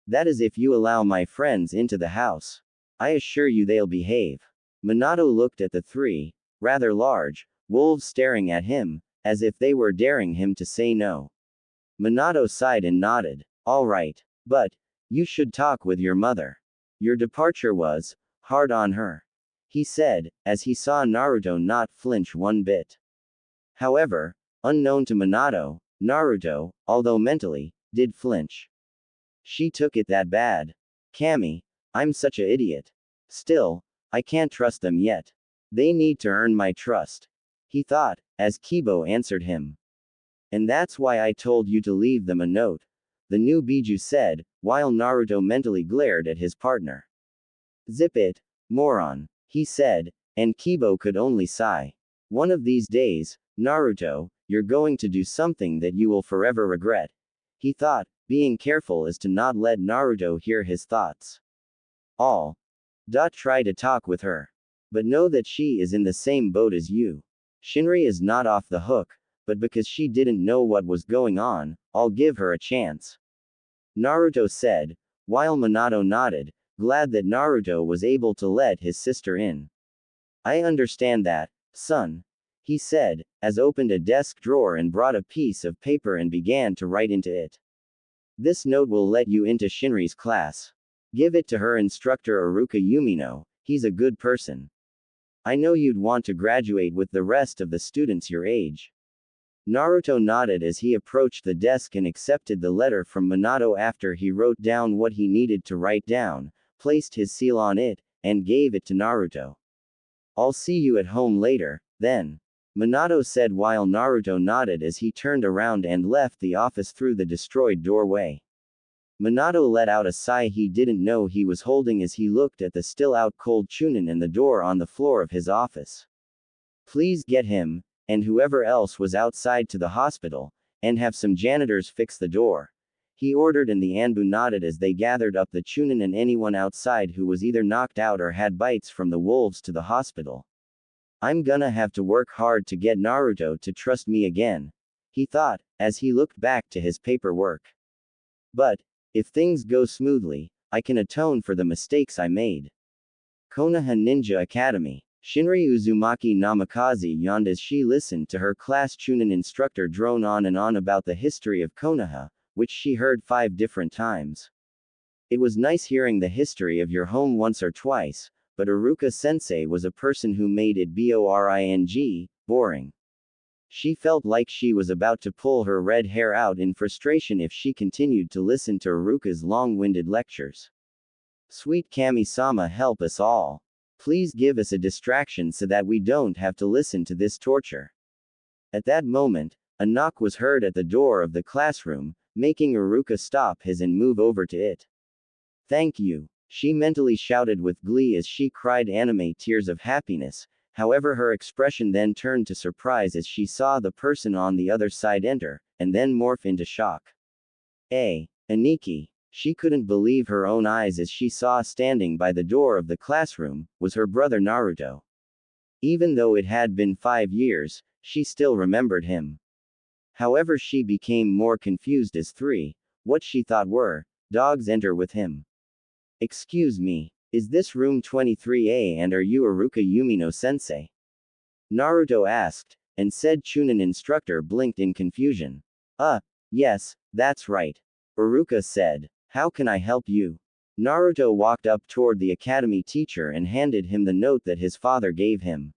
That is if you allow my friends into the house. I assure you they'll behave. Minato looked at the 3, rather large, wolves staring at him, as if they were daring him to say no. Minato sighed and nodded. All right, but, you should talk with your mother. Your departure was hard on her. He said, as he saw Naruto not flinch one bit. However, unknown to Minato, Naruto, although mentally, did flinch. She took it that bad. Kami, I'm such a idiot. Still, I can't trust them yet. They need to earn my trust. He thought, as Kibo answered him. And that's why I told you to leave them a note. The new Biju said, while Naruto mentally glared at his partner. Zip it, moron, he said, and Kibo could only sigh. One of these days, Naruto, you're going to do something that you will forever regret. He thought, being careful as to not let Naruto hear his thoughts. All. Try to talk with her. But know that she is in the same boat as you. Shinri is not off the hook, but because she didn't know what was going on, I'll give her a chance. Naruto said, while Minato nodded, glad that Naruto was able to let his sister in. I understand that, son. He said, as opened a desk drawer and brought a piece of paper and began to write into it. This note will let you into Shinri's class. Give it to her instructor Iruka Yumino, he's a good person. I know you'd want to graduate with the rest of the students your age. Naruto nodded as he approached the desk and accepted the letter from Minato after he wrote down what he needed to write down, placed his seal on it, and gave it to Naruto. I'll see you at home later, then. Minato said while Naruto nodded as he turned around and left the office through the destroyed doorway. Minato let out a sigh he didn't know he was holding as he looked at the still out cold Chunin and the door on the floor of his office. Please get him, and whoever else was outside to the hospital, and have some janitors fix the door. He ordered and the Anbu nodded as they gathered up the Chunin and anyone outside who was either knocked out or had bites from the wolves to the hospital. I'm gonna have to work hard to get Naruto to trust me again, he thought, as he looked back to his paperwork. But, if things go smoothly, I can atone for the mistakes I made. Konoha Ninja Academy. Shinri Uzumaki Namikaze yawned as she listened to her class Chunin instructor drone on and on about the history of Konoha, which she heard 5 different times. It was nice hearing the history of your home once or twice, but Iruka-sensei was a person who made it boring. She felt like she was about to pull her red hair out in frustration if she continued to listen to Iruka's long-winded lectures. Sweet Kami-sama, help us all. Please give us a distraction so that we don't have to listen to this torture. At that moment, a knock was heard at the door of the classroom, making Iruka stop his and move over to it. Thank you, she mentally shouted with glee as she cried anime tears of happiness. However, her expression then turned to surprise as she saw the person on the other side enter, and then morph into shock. Aniki. She couldn't believe her own eyes as she saw standing by the door of the classroom was her brother Naruto. Even though it had been 5 years, she still remembered him. However, she became more confused as what she thought were dogs enter with him. Excuse me, is this room 23A and are you Iruka Yumino-sensei? Naruto asked, and said Chunin instructor blinked in confusion. Yes, that's right. Iruka said. How can I help you? Naruto walked up toward the academy teacher and handed him the note that his father gave him.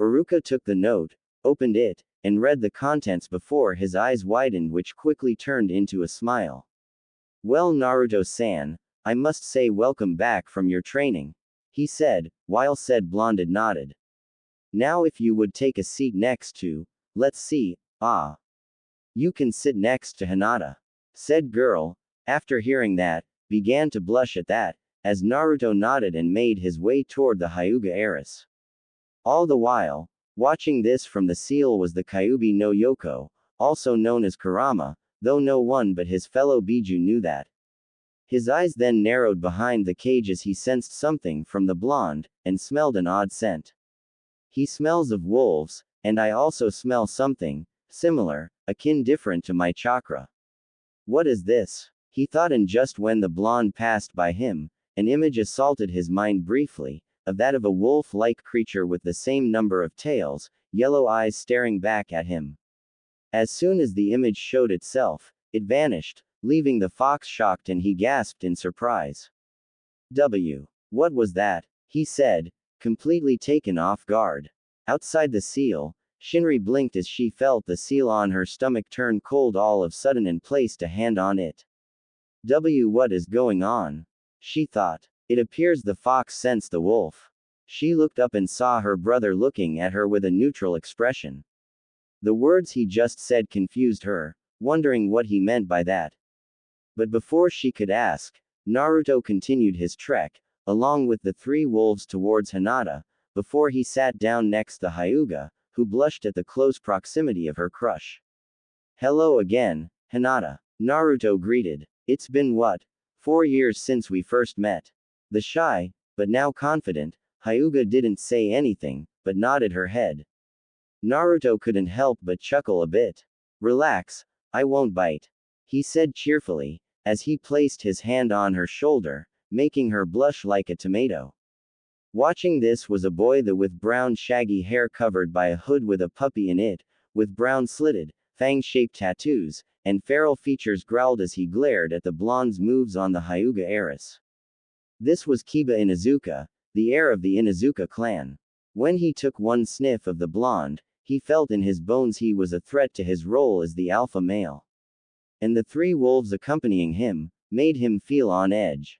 Iruka took the note, opened it, and read the contents before his eyes widened, which quickly turned into a smile. Well, Naruto-san, I must say welcome back from your training, he said, while said blonded nodded. Now if you would take a seat next to, let's see, you can sit next to Hinata. Said girl, after hearing that, began to blush at that, as Naruto nodded and made his way toward the Hyuga heiress. All the while, watching this from the seal was the Kyuubi no Yoko, also known as Kurama, though no one but his fellow Biju knew that. His eyes then narrowed behind the cage as he sensed something from the blonde, and smelled an odd scent. He smells of wolves, and I also smell something similar, akin different to my chakra. What is this? He thought, and just when the blonde passed by him, an image assaulted his mind briefly, of that of a wolf-like creature with the same number of tails, yellow eyes staring back at him. As soon as the image showed itself, it vanished, leaving the fox shocked, and he gasped in surprise. What was that? He said, completely taken off guard. Outside the seal, Shinri blinked as she felt the seal on her stomach turn cold all of a sudden and placed a hand on it. What is going on? She thought. It appears the fox sensed the wolf. She looked up and saw her brother looking at her with a neutral expression. The words he just said confused her, wondering what he meant by that. But before she could ask, Naruto continued his trek, along with the 3 wolves towards Hinata, before he sat down next to Hyuga, who blushed at the close proximity of her crush. Hello again, Hinata. Naruto greeted. It's been 4 years since we first met. The shy, but now confident, Hyuga didn't say anything, but nodded her head. Naruto couldn't help but chuckle a bit. Relax, I won't bite, he said cheerfully, as he placed his hand on her shoulder, making her blush like a tomato. Watching this was a boy with brown shaggy hair covered by a hood with a puppy in it, with brown slitted, fang-shaped tattoos, and feral features growled as he glared at the blonde's moves on the Hyuga heiress. This was Kiba Inuzuka, the heir of the Inuzuka clan. When he took one sniff of the blonde, he felt in his bones he was a threat to his role as the alpha male. And the 3 wolves accompanying him made him feel on edge.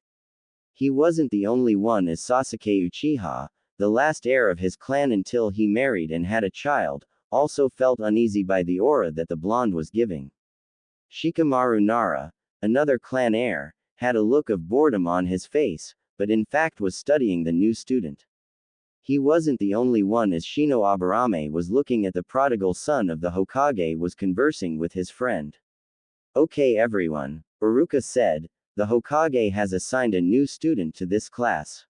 He wasn't the only one, as Sasuke Uchiha, the last heir of his clan until he married and had a child, also felt uneasy by the aura that the blonde was giving. Shikamaru Nara, another clan heir, had a look of boredom on his face, but in fact was studying the new student. He wasn't the only one, as Shino Aburame was looking at the prodigal son of the Hokage was conversing with his friend. Okay everyone, Iruka said, the Hokage has assigned a new student to this class.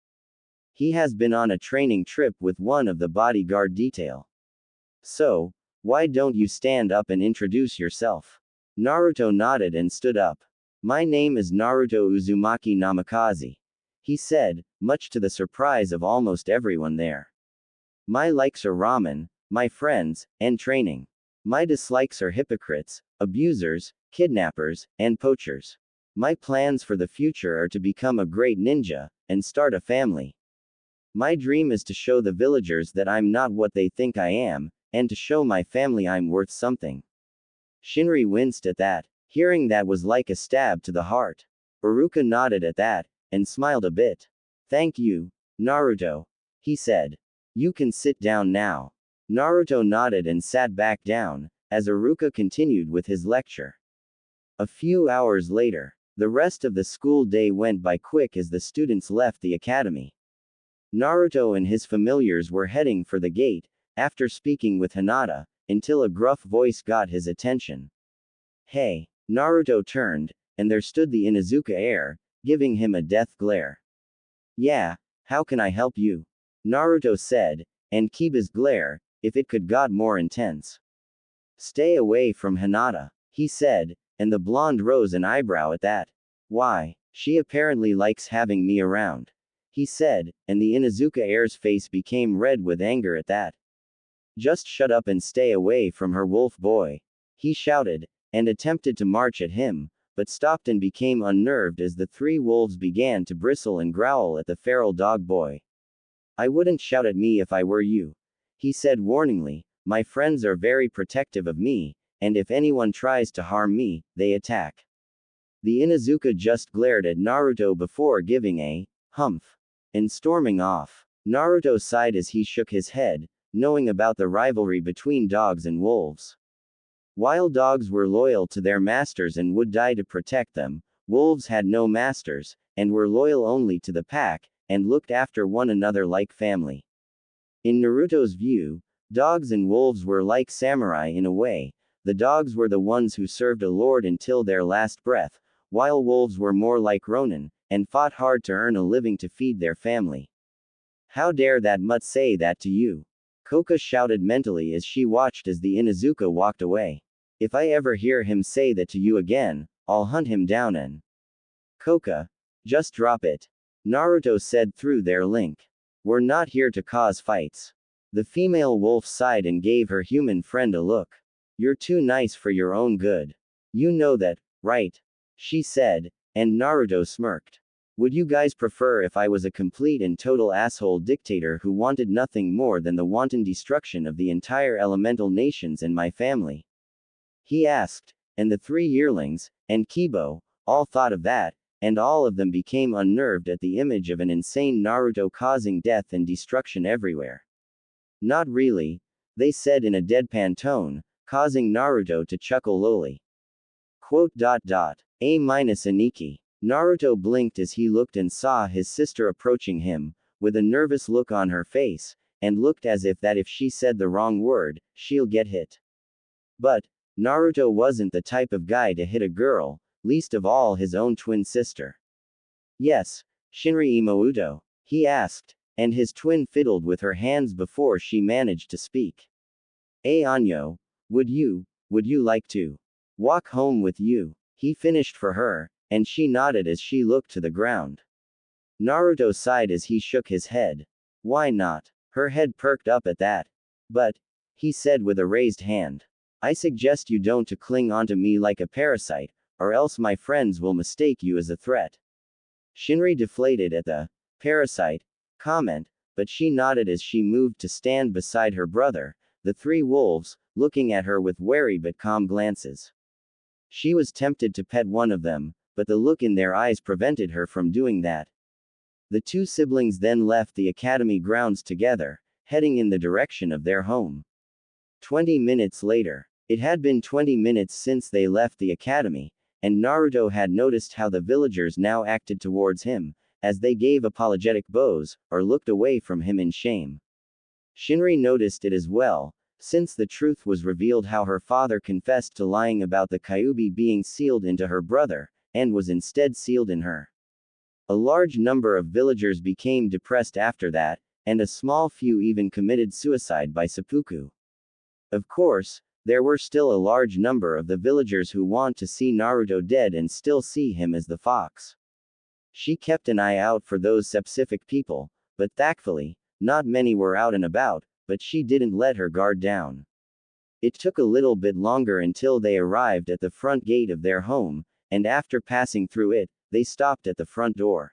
He has been on a training trip with one of the bodyguard detail. So, why don't you stand up and introduce yourself? Naruto nodded and stood up. My name is Naruto Uzumaki Namikaze, he said, much to the surprise of almost everyone there. My likes are ramen, my friends, and training. My dislikes are hypocrites, abusers, kidnappers, and poachers. My plans for the future are to become a great ninja, and start a family. My dream is to show the villagers that I'm not what they think I am, and to show my family I'm worth something. Shinri winced at that. Hearing that was like a stab to the heart. Iruka nodded at that, and smiled a bit. Thank you, Naruto, he said. You can sit down now. Naruto nodded and sat back down, as Iruka continued with his lecture. A few hours later, the rest of the school day went by quick as the students left the academy. Naruto and his familiars were heading for the gate, after speaking with Hinata, until a gruff voice got his attention. Hey! Naruto turned, and there stood the Inuzuka heir, giving him a death glare. Yeah, how can I help you? Naruto said, and Kiba's glare, if it could got more intense. Stay away from Hinata, he said, and the blonde rose an eyebrow at that. Why, she apparently likes having me around, he said, and the Inuzuka heir's face became red with anger at that. Just shut up and stay away from her, wolf boy, he shouted, and attempted to march at him, but stopped and became unnerved as the three wolves began to bristle and growl at the feral dog boy. I wouldn't shout at me if I were you, he said warningly. My friends are very protective of me, and if anyone tries to harm me, they attack. The Inuzuka just glared at Naruto before giving a humph and storming off. Naruto sighed as he shook his head, knowing about the rivalry between dogs and wolves. While dogs were loyal to their masters and would die to protect them, wolves had no masters, and were loyal only to the pack, and looked after one another like family. In Naruto's view, dogs and wolves were like samurai in a way. The dogs were the ones who served a lord until their last breath, while wolves were more like Ronin, and fought hard to earn a living to feed their family. How dare that mutt say that to you? Koka shouted mentally as she watched as the Inuzuka walked away. If I ever hear him say that to you again, I'll hunt him down and. Koka, just drop it. Naruto said through their link. We're not here to cause fights. The female wolf sighed and gave her human friend a look. You're too nice for your own good. You know that, right? She said, and Naruto smirked. Would you guys prefer if I was a complete and total asshole dictator who wanted nothing more than the wanton destruction of the entire elemental nations and my family? He asked, and the three yearlings, and Kibo, all thought of that, and all of them became unnerved at the image of an insane Naruto causing death and destruction everywhere. Not really, they said in a deadpan tone, causing Naruto to chuckle lowly. A-Aniki. Naruto blinked as he looked and saw his sister approaching him, with a nervous look on her face, and looked as if that if she said the wrong word, she'll get hit. But, Naruto wasn't the type of guy to hit a girl, least of all his own twin sister. Yes, Shinri Imouto, he asked, and his twin fiddled with her hands before she managed to speak. Anyo, would you like to walk home with you? He finished for her, and she nodded as she looked to the ground. Naruto sighed as he shook his head. Why not? Her head perked up at that. But, he said with a raised hand, I suggest you don't to cling onto me like a parasite, or else my friends will mistake you as a threat. Shinri deflated at the parasite comment, but she nodded as she moved to stand beside her brother, the three wolves, looking at her with wary but calm glances. She was tempted to pet one of them, but the look in their eyes prevented her from doing that. The two siblings then left the academy grounds together, heading in the direction of their home. 20 minutes later. It had been 20 minutes since they left the academy, and Naruto had noticed how the villagers now acted towards him, as they gave apologetic bows, or looked away from him in shame. Shinri noticed it as well, since the truth was revealed how her father confessed to lying about the Kyuubi being sealed into her brother, and was instead sealed in her. A large number of villagers became depressed after that, and a small few even committed suicide by seppuku. Of course, there were still a large number of the villagers who want to see Naruto dead and still see him as the fox. She kept an eye out for those specific people, but thankfully, not many were out and about, but she didn't let her guard down. It took a little bit longer until they arrived at the front gate of their home, and after passing through it, they stopped at the front door.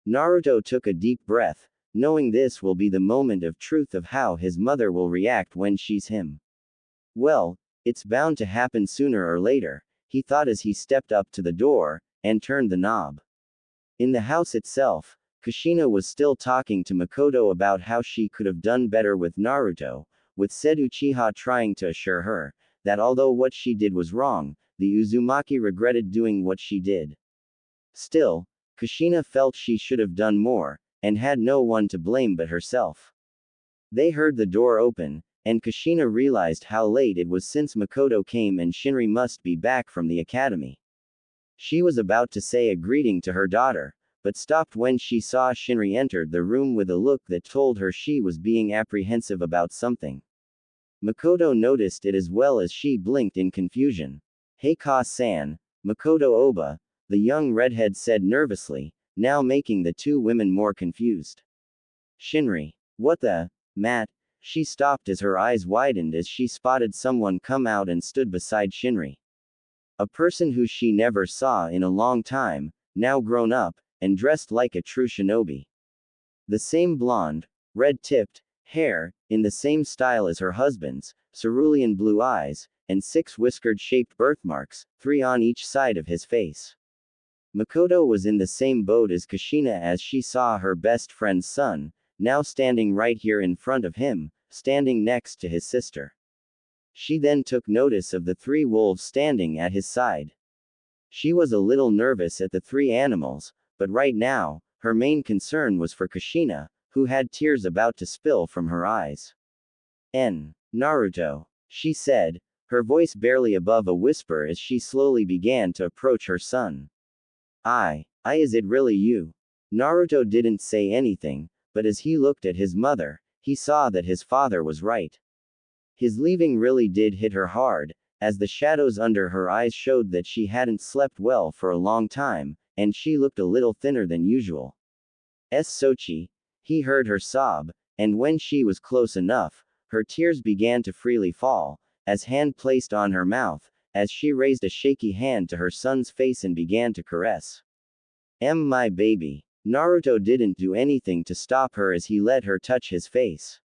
Naruto took a deep breath, knowing this will be the moment of truth of how his mother will react when she's him. Well, it's bound to happen sooner or later, he thought as he stepped up to the door, and turned the knob. In the house itself, Kushina was still talking to Makoto about how she could have done better with Naruto, with said Uchiha trying to assure her that although what she did was wrong, the Uzumaki regretted doing what she did. Still, Kushina felt she should have done more, and had no one to blame but herself. They heard the door open, and Kushina realized how late it was since Makoto came and Shinri must be back from the academy. She was about to say a greeting to her daughter, but stopped when she saw Shinri enter the room with a look that told her she was being apprehensive about something. Makoto noticed it as well as she blinked in confusion. "Hey Ka-san, Makoto Oba," the young redhead said nervously, now making the two women more confused. "Shinri. What the, Matt?" She stopped as her eyes widened as she spotted someone come out and stood beside Shinri. A person who she never saw in a long time, now grown up, and dressed like a true shinobi. The same blonde, red-tipped, hair, in the same style as her husband's, cerulean blue eyes, and 6 whiskered-shaped birthmarks, 3 on each side of his face. Makoto was in the same boat as Kushina as she saw her best friend's son, now standing right here in front of him, standing next to his sister. She then took notice of the 3 wolves standing at his side. She was a little nervous at the 3 animals, but right now, her main concern was for Kushina, who had tears about to spill from her eyes. Naruto, she said, her voice barely above a whisper as she slowly began to approach her son. Is it really you? Naruto didn't say anything, but as he looked at his mother, he saw that his father was right. His leaving really did hit her hard, as the shadows under her eyes showed that she hadn't slept well for a long time, and she looked a little thinner than usual. Sochi, he heard her sob, and when she was close enough, her tears began to freely fall, as hand placed on her mouth, as she raised a shaky hand to her son's face and began to caress. My baby. Naruto didn't do anything to stop her as he let her touch his face.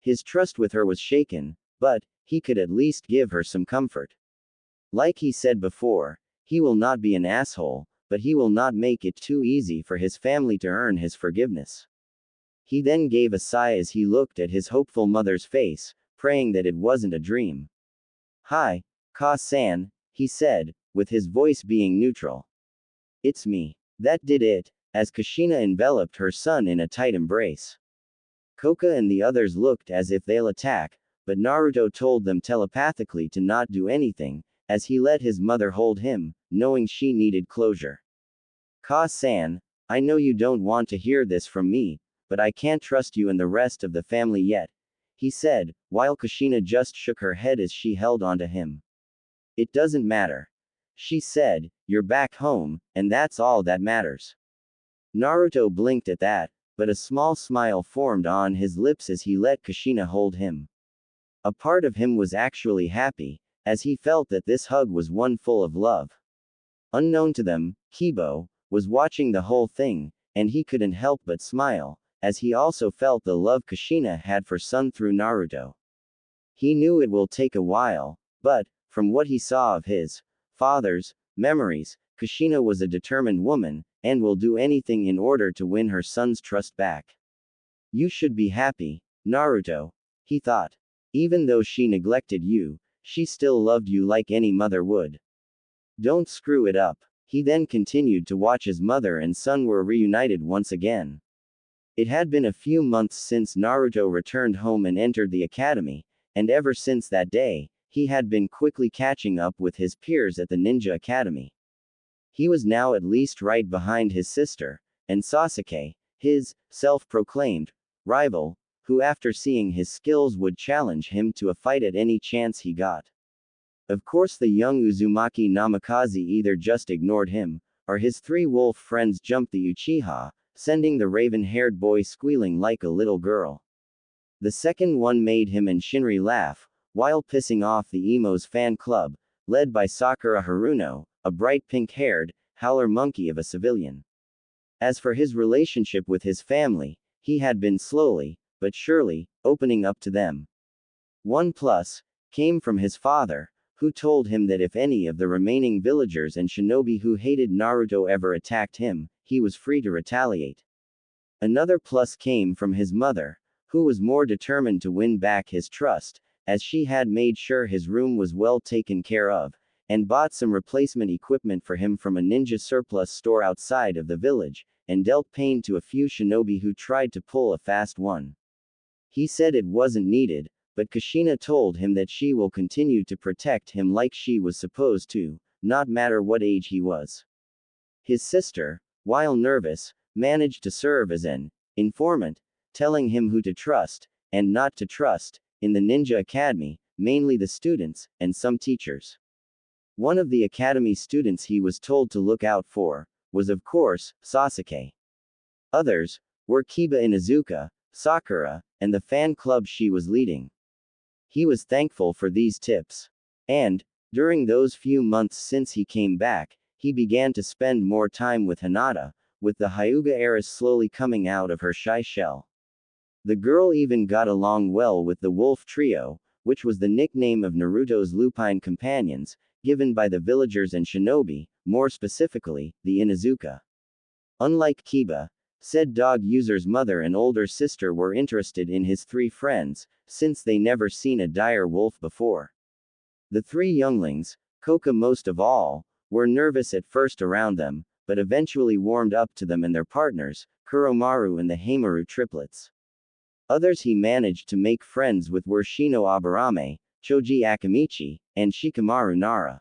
His trust with her was shaken, but he could at least give her some comfort. Like he said before, he will not be an asshole, but he will not make it too easy for his family to earn his forgiveness. He then gave a sigh as he looked at his hopeful mother's face, praying that it wasn't a dream. "Hi, Ka-san," he said, with his voice being neutral. "It's me." That did it, as Kushina enveloped her son in a tight embrace. Koka and the others looked as if they'll attack, but Naruto told them telepathically to not do anything, as he let his mother hold him, knowing she needed closure. "Ka-san, I know you don't want to hear this from me, but I can't trust you and the rest of the family yet," he said, while Kushina just shook her head as she held onto him. "It doesn't matter," she said, "you're back home, and that's all that matters." Naruto blinked at that, but a small smile formed on his lips as he let Kushina hold him. A part of him was actually happy, as he felt that this hug was one full of love. Unknown to them, Kibo was watching the whole thing, and he couldn't help but smile, as he also felt the love Kushina had for son through Naruto. He knew it will take a while, but, from what he saw of his father's memories, Kushina was a determined woman, and will do anything in order to win her son's trust back. "You should be happy, Naruto," he thought. "Even though she neglected you, she still loved you like any mother would. Don't screw it up." He then continued to watch as mother and son were reunited once again. It had been a few months since Naruto returned home and entered the academy, and ever since that day, he had been quickly catching up with his peers at the Ninja Academy. He was now at least right behind his sister, and Sasuke, his self-proclaimed rival, who after seeing his skills would challenge him to a fight at any chance he got. Of course the young Uzumaki Namikaze either just ignored him, or his 3 wolf friends jumped the Uchiha, sending the raven-haired boy squealing like a little girl. The second one made him and Shinri laugh, while pissing off the Emo's fan club, led by Sakura Haruno, a bright pink-haired, howler monkey of a civilian. As for his relationship with his family, he had been slowly, but surely, opening up to them. One plus came from his father, who told him that if any of the remaining villagers and shinobi who hated Naruto ever attacked him, he was free to retaliate. Another plus came from his mother, who was more determined to win back his trust, as she had made sure his room was well taken care of, and bought some replacement equipment for him from a ninja surplus store outside of the village, and dealt pain to a few shinobi who tried to pull a fast one. He said it wasn't needed, but Kushina told him that she will continue to protect him like she was supposed to, not matter what age he was. His sister, while nervous, managed to serve as an informant, telling him who to trust, and not to trust, in the ninja academy, mainly the students, and some teachers. One of the academy students he was told to look out for was, of course, Sasuke. Others were Kiba Inuzuka, Sakura, and the fan club she was leading. He was thankful for these tips. And, during those few months since he came back, he began to spend more time with Hinata, with the Hyuga heiress slowly coming out of her shy shell. The girl even got along well with the Wolf Trio, which was the nickname of Naruto's lupine companions, given by the villagers and shinobi, more specifically, the Inuzuka. Unlike Kiba, said dog user's mother and older sister were interested in his three friends, since they never seen a dire wolf before. The three younglings, Koka most of all, were nervous at first around them, but eventually warmed up to them and their partners, Kuromaru and the Heimaru triplets. Others he managed to make friends with were Shino Aburame, Choji Akamichi, and Shikamaru Nara.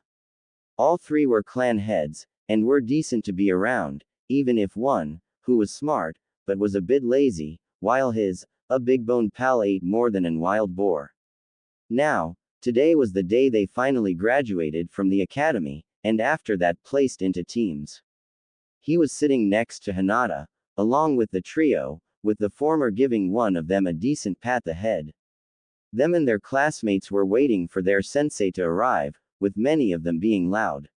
All three were clan heads, and were decent to be around, even if one, who was smart, but was a bit lazy, while his, a big-boned pal ate more than an wild boar. Now, today was the day they finally graduated from the academy, and after that placed into teams. He was sitting next to Hinata, along with the trio, with the former giving one of them a decent pat the head. Them and their classmates were waiting for their sensei to arrive, with many of them being loud.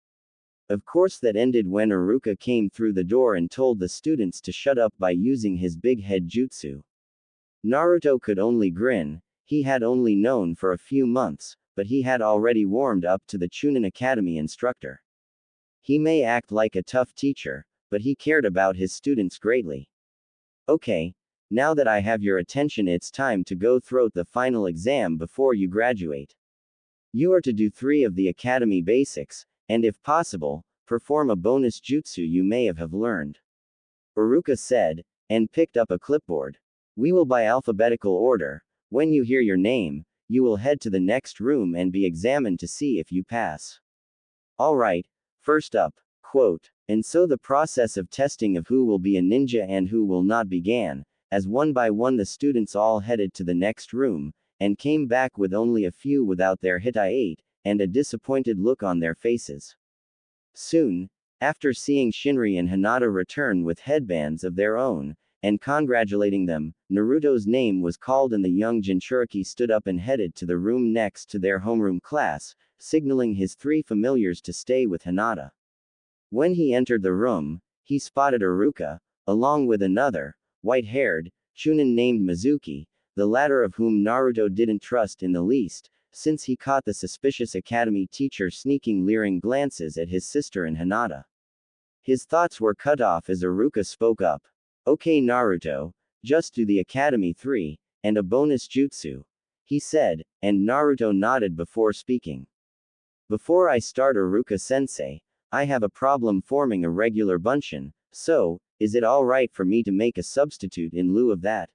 Of course that ended when Iruka came through the door and told the students to shut up by using his big head jutsu. Naruto could only grin. He had only known for a few months, but he had already warmed up to the Chunin Academy instructor. He may act like a tough teacher, but he cared about his students greatly. Okay, now that I have your attention, it's time to go through the final exam before you graduate. You are to do 3 of the academy basics, and if possible, perform a bonus jutsu you may have learned. Iruka said, and picked up a clipboard. We will by alphabetical order. When you hear your name, you will head to the next room and be examined to see if you pass. Alright, first up, quote. And so the process of testing of who will be a ninja and who will not began, as one by one the students all headed to the next room, and came back with only a few without their hitai, and a disappointed look on their faces. Soon, after seeing Shinri and Hinata return with headbands of their own, and congratulating them, Naruto's name was called and the young Jinchuriki stood up and headed to the room next to their homeroom class, signaling his 3 familiars to stay with Hinata. When he entered the room, he spotted Iruka, along with another, white-haired, Chunin named Mizuki, the latter of whom Naruto didn't trust in the least, since he caught the suspicious academy teacher sneaking leering glances at his sister and Hinata. His thoughts were cut off as Iruka spoke up. Okay Naruto, just do the academy 3, and a bonus jutsu, he said, and Naruto nodded before speaking. Before I start Iruka-sensei, I have a problem forming a regular bunshin, so, is it alright for me to make a substitute in lieu of that?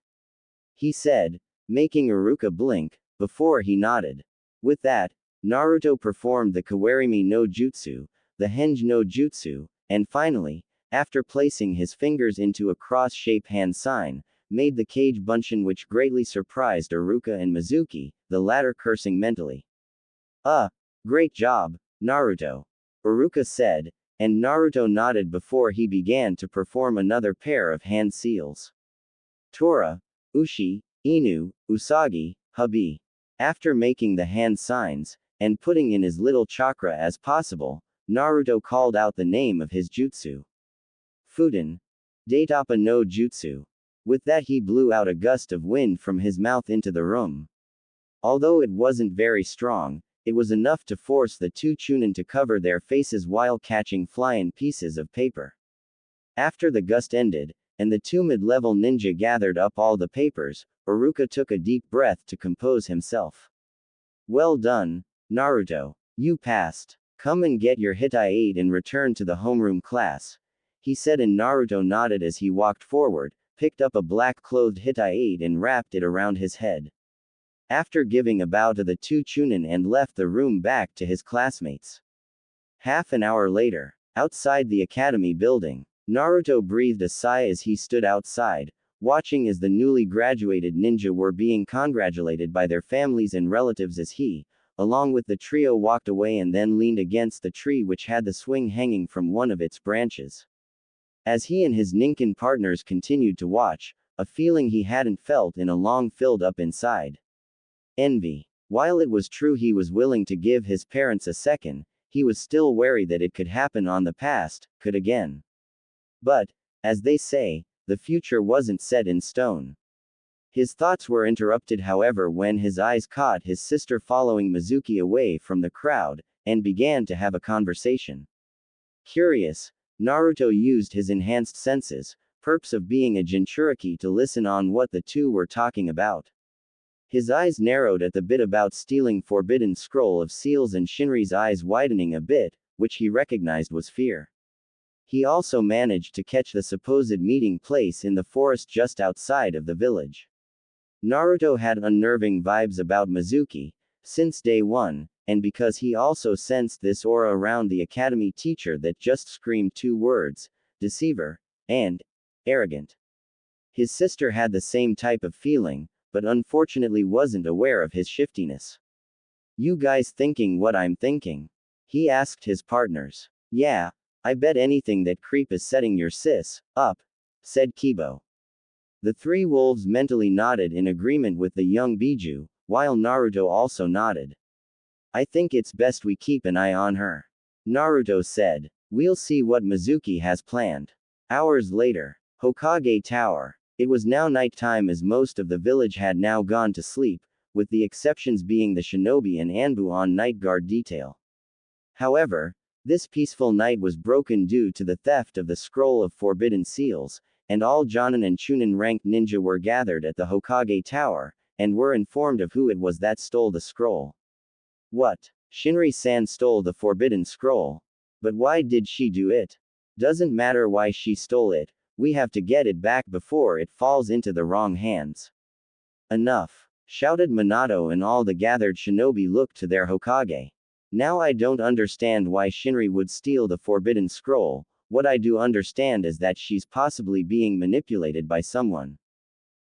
He said, making Iruka blink, before he nodded. With that, Naruto performed the Kawarimi no Jutsu, the Henge no Jutsu, and finally, after placing his fingers into a cross-shaped hand sign, made the cage bunshin which greatly surprised Iruka and Mizuki, the latter cursing mentally. Great job, Naruto. Iruka said, and Naruto nodded before he began to perform another pair of hand seals. Tora, Ushi, Inu, Usagi, Habi. After making the hand signs, and putting in as little chakra as possible, Naruto called out the name of his jutsu. Fuden. Daitapa no Jutsu. With that he blew out a gust of wind from his mouth into the room. Although it wasn't very strong, it was enough to force the 2 Chunin to cover their faces while catching flying pieces of paper. After the gust ended, and the two mid-level ninja gathered up all the papers, Iruka took a deep breath to compose himself. Well done, Naruto. You passed. Come and get your Hitai 8 and return to the homeroom class, he said, and Naruto nodded as he walked forward, picked up a black-clothed Hitai 8 and wrapped it around his head. After giving a bow to the two Chunin and left the room back to his classmates. Half an hour later, outside the academy building, Naruto breathed a sigh as he stood outside, watching as the newly graduated ninja were being congratulated by their families and relatives as he, along with the trio, walked away and then leaned against the tree which had the swing hanging from one of its branches. As he and his Ninken partners continued to watch, a feeling he hadn't felt in a long filled up inside. Envy. While it was true he was willing to give his parents a second, he was still wary that it could happen on the past, could again. But, as they say, the future wasn't set in stone. His thoughts were interrupted, however, when his eyes caught his sister following Mizuki away from the crowd, and began to have a conversation. Curious, Naruto used his enhanced senses, perps of being a Jinchuriki, to listen on what the two were talking about. His eyes narrowed at the bit about stealing forbidden scroll of seals, and Shinri's eyes widening a bit, which he recognized was fear. He also managed to catch the supposed meeting place in the forest just outside of the village. Naruto had unnerving vibes about Mizuki since day one, and because he also sensed this aura around the academy teacher that just screamed two words, deceiver and arrogant. His sister had the same type of feeling, but unfortunately wasn't aware of his shiftiness. You guys thinking what I'm thinking? He asked his partners. Yeah, I bet anything that Creep is setting your sis up, said Kibo. The three wolves mentally nodded in agreement with the young Biju, while Naruto also nodded. I think it's best we keep an eye on her, Naruto said. We'll see what Mizuki has planned. Hours later, Hokage Tower. It was now nighttime as most of the village had now gone to sleep, with the exceptions being the shinobi and Anbu on night guard detail. However, this peaceful night was broken due to the theft of the scroll of forbidden seals, and all Jonin and Chunin ranked ninja were gathered at the Hokage Tower, and were informed of who it was that stole the scroll. What? Shinri-san stole the forbidden scroll. But why did she do it? Doesn't matter why she stole it, we have to get it back before it falls into the wrong hands. Enough, shouted Minato, and all the gathered shinobi looked to their Hokage. Now I don't understand why Shinri would steal the forbidden scroll. What I do understand is that she's possibly being manipulated by someone.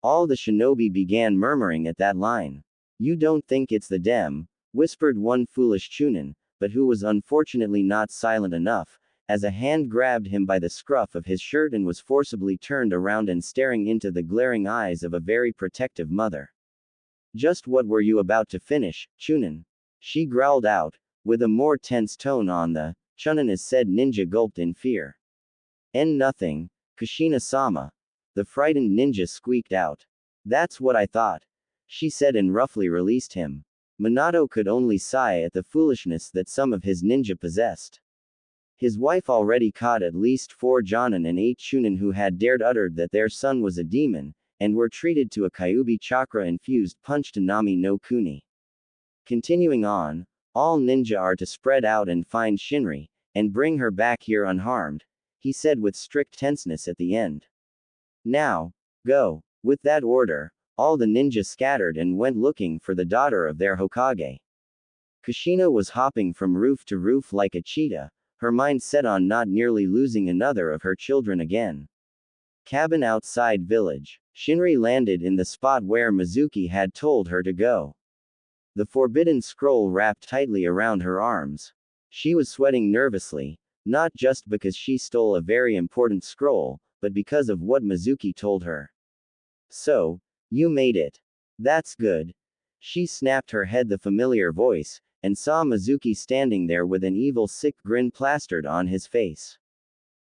All the shinobi began murmuring at that line. You don't think it's the Dem, whispered one foolish Chunin, but who was unfortunately not silent enough, as a hand grabbed him by the scruff of his shirt and was forcibly turned around and staring into the glaring eyes of a very protective mother. Just what were you about to finish, Chunin? She growled out, with a more tense tone on the Chunin, as said ninja gulped in fear. Nothing, Kushina-sama. The frightened ninja squeaked out. That's what I thought, she said, and roughly released him. Minato could only sigh at the foolishness that some of his ninja possessed. His wife already caught at least 4 Jonin and 8 Chunin who had dared uttered that their son was a demon, and were treated to a Kyuubi chakra-infused punch to Nami no Kuni. Continuing on, all ninja are to spread out and find Shinri, and bring her back here unharmed, he said with strict tenseness at the end. Now, go. With that order, all the ninja scattered and went looking for the daughter of their Hokage. Kushina was hopping from roof to roof like a cheetah, her mind set on not nearly losing another of her children again. Cabin outside village. Shinri landed in the spot where Mizuki had told her to go. The forbidden scroll wrapped tightly around her arms. She was sweating nervously, not just because she stole a very important scroll, but because of what Mizuki told her. So, you made it. That's good. She snapped her head the familiar voice, and saw Mizuki standing there with an evil sick grin plastered on his face.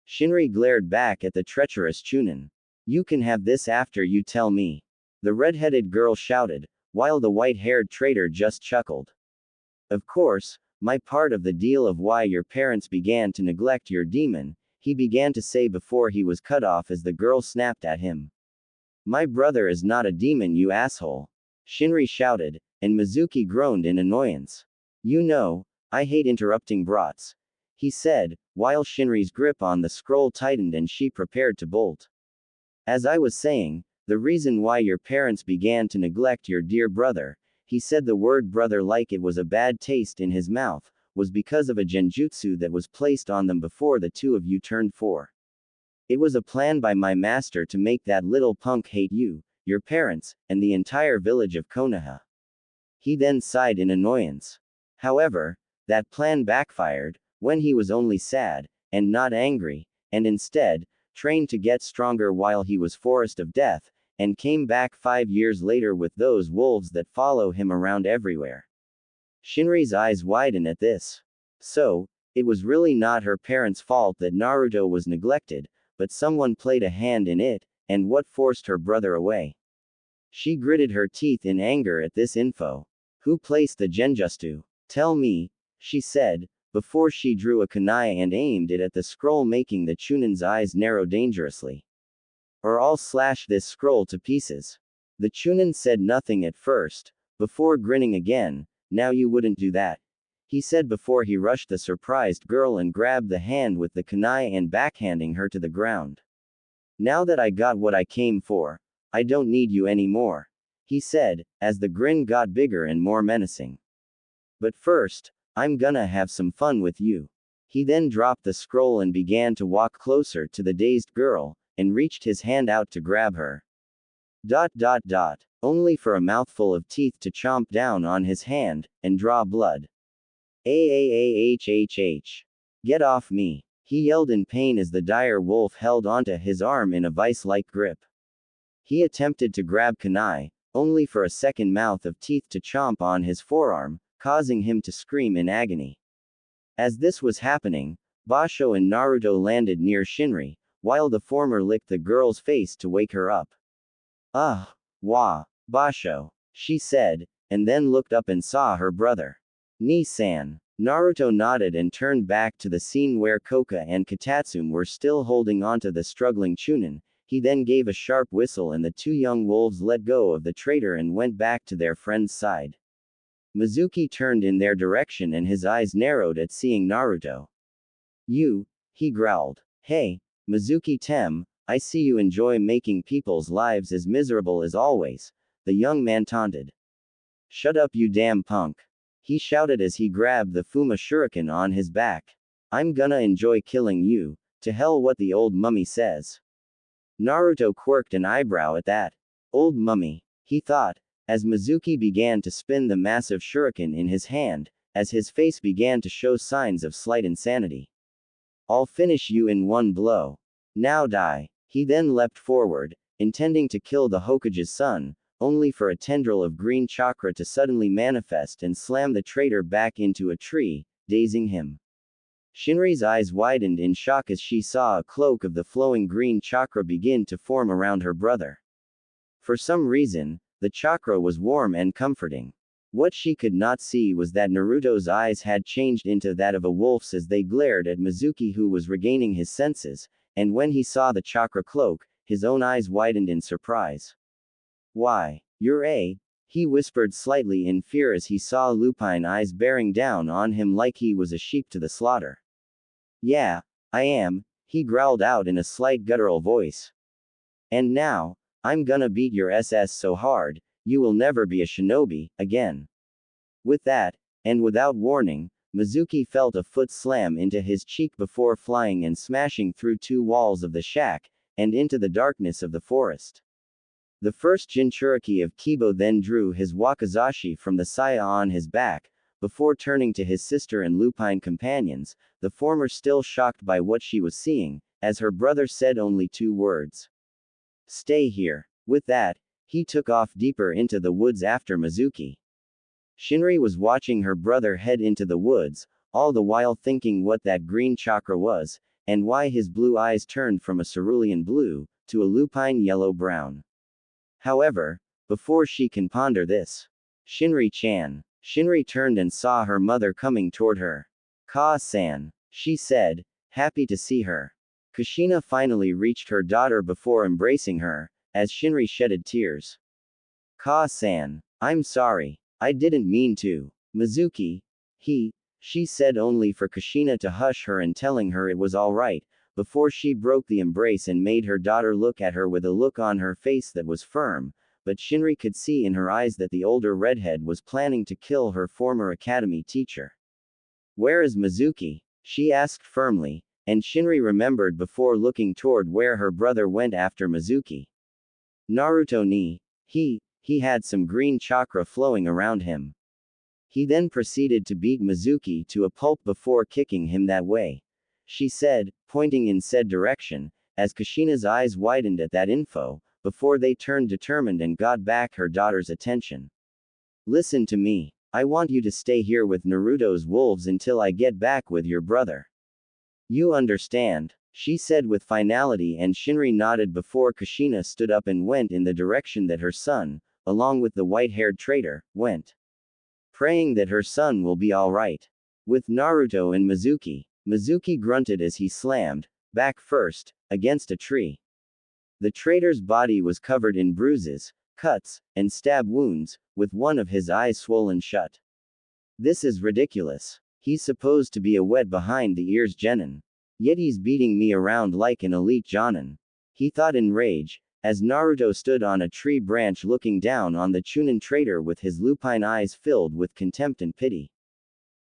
Shinri glared back at the treacherous Chunin. You can have this after you tell me, the red-headed girl shouted, while the white-haired traitor just chuckled. Of course, my part of the deal of why your parents began to neglect your demon, he began to say before he was cut off as the girl snapped at him. My brother is not a demon, you asshole. Shinri shouted, and Mizuki groaned in annoyance. You know, I hate interrupting brats, he said, while Shinri's grip on the scroll tightened and she prepared to bolt. As I was saying, the reason why your parents began to neglect your dear brother, he said the word brother like it was a bad taste in his mouth, was because of a genjutsu that was placed on them before the two of you turned 4. It was a plan by my master to make that little punk hate you, your parents, and the entire village of Konoha. He then sighed in annoyance. However, that plan backfired, when he was only sad, and not angry, and instead, trained to get stronger while he was Forest of Death, and came back 5 years later with those wolves that follow him around everywhere. Shinri's eyes widened at this. So, it was really not her parents' fault that Naruto was neglected, but someone played a hand in it, and what forced her brother away. She gritted her teeth in anger at this info. Who placed the genjutsu? Tell me, she said, before she drew a kunai and aimed it at the scroll, making the Chunin's eyes narrow dangerously. Or I'll slash this scroll to pieces. The Chunin said nothing at first, before grinning again. Now you wouldn't do that, he said before he rushed the surprised girl and grabbed the hand with the kunai and backhanding her to the ground. Now that I got what I came for, I don't need you anymore, he said, as the grin got bigger and more menacing. But first, I'm gonna have some fun with you. He then dropped the scroll and began to walk closer to the dazed girl, and reached his hand out to grab her. Only for a mouthful of teeth to chomp down on his hand, and draw blood. Ahhhh. Get off me, he yelled in pain as the dire wolf held onto his arm in a vice-like grip. He attempted to grab kunai, only for a second mouth of teeth to chomp on his forearm, causing him to scream in agony. As this was happening, Basho and Naruto landed near Shinri, while the former licked the girl's face to wake her up. Wah, Basho, she said, and then looked up and saw her brother. Ni-san. Naruto nodded and turned back to the scene where Koka and Katatsume were still holding onto the struggling Chunin. He then gave a sharp whistle and the two young wolves let go of the traitor and went back to their friend's side. Mizuki turned in their direction and his eyes narrowed at seeing Naruto. You, he growled. Hey, Mizuki Tem, I see you enjoy making people's lives as miserable as always, the young man taunted. Shut up, you damn punk, he shouted as he grabbed the Fuma shuriken on his back. I'm gonna enjoy killing you, to hell what the old mummy says. Naruto quirked an eyebrow at that. Old mummy, he thought, as Mizuki began to spin the massive shuriken in his hand, as his face began to show signs of slight insanity. I'll finish you in one blow. Now die. He then leapt forward, intending to kill the Hokage's son, only for a tendril of green chakra to suddenly manifest and slam the traitor back into a tree, dazing him. Shinri's eyes widened in shock as she saw a cloak of the flowing green chakra begin to form around her brother. For some reason, the chakra was warm and comforting. What she could not see was that Naruto's eyes had changed into that of a wolf's as they glared at Mizuki, who was regaining his senses, and when he saw the chakra cloak, his own eyes widened in surprise. Why, you're he whispered slightly in fear as he saw lupine eyes bearing down on him like he was a sheep to the slaughter. Yeah, I am, he growled out in a slight guttural voice. And now, I'm gonna beat your SS so hard, you will never be a shinobi again. With that, and without warning, Mizuki felt a foot slam into his cheek before flying and smashing through two walls of the shack, and into the darkness of the forest. The first Jinchuriki of Kibo then drew his wakizashi from the saya on his back, before turning to his sister and lupine companions, the former still shocked by what she was seeing, as her brother said only 2 words. Stay here. With that, he took off deeper into the woods after Mizuki. Shinri was watching her brother head into the woods, all the while thinking what that green chakra was, and why his blue eyes turned from a cerulean blue, to a lupine yellow-brown. However, before she can ponder this, Shinri-chan. Shinri turned and saw her mother coming toward her. Ka-san, she said, happy to see her. Kushina finally reached her daughter before embracing her, as Shinri shedded tears. Ka-san. I'm sorry. I didn't mean to. Mizuki. She said only for Kushina to hush her and telling her it was alright, before she broke the embrace and made her daughter look at her with a look on her face that was firm, but Shinri could see in her eyes that the older redhead was planning to kill her former academy teacher. Where is Mizuki? She asked firmly, and Shinri remembered before looking toward where her brother went after Mizuki. Naruto ni. He had some green chakra flowing around him. He then proceeded to beat Mizuki to a pulp before kicking him that way. She said, pointing in said direction, as Kushina's eyes widened at that info, before they turned determined and got back her daughter's attention. Listen to me. I want you to stay here with Naruto's wolves until I get back with your brother. You understand? She said with finality, and Shinri nodded before Kushina stood up and went in the direction that her son, along with the white-haired traitor, went. Praying that her son will be alright. With Naruto and Mizuki grunted as he slammed, back first, against a tree. The traitor's body was covered in bruises, cuts, and stab wounds, with one of his eyes swollen shut. This is ridiculous. He's supposed to be a wet behind the ears genin. Yet he's beating me around like an elite jonin. He thought in rage, as Naruto stood on a tree branch looking down on the Chunin traitor with his lupine eyes filled with contempt and pity.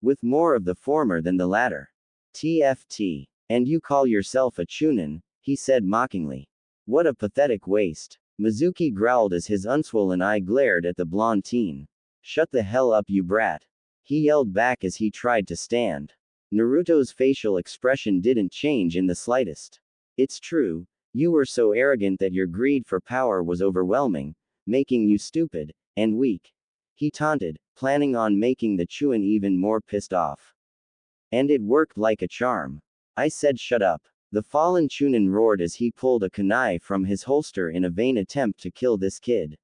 With more of the former than the latter. TFT. And you call yourself a Chunin, he said mockingly. What a pathetic waste. Mizuki growled as his unswollen eye glared at the blonde teen. Shut the hell up, you brat. He yelled back as he tried to stand. Naruto's facial expression didn't change in the slightest. It's true. You were so arrogant that your greed for power was overwhelming, making you stupid and weak. He taunted, planning on making the Chunin even more pissed off. And it worked like a charm. I said shut up. The fallen Chunin roared as he pulled a kunai from his holster in a vain attempt to kill this kid.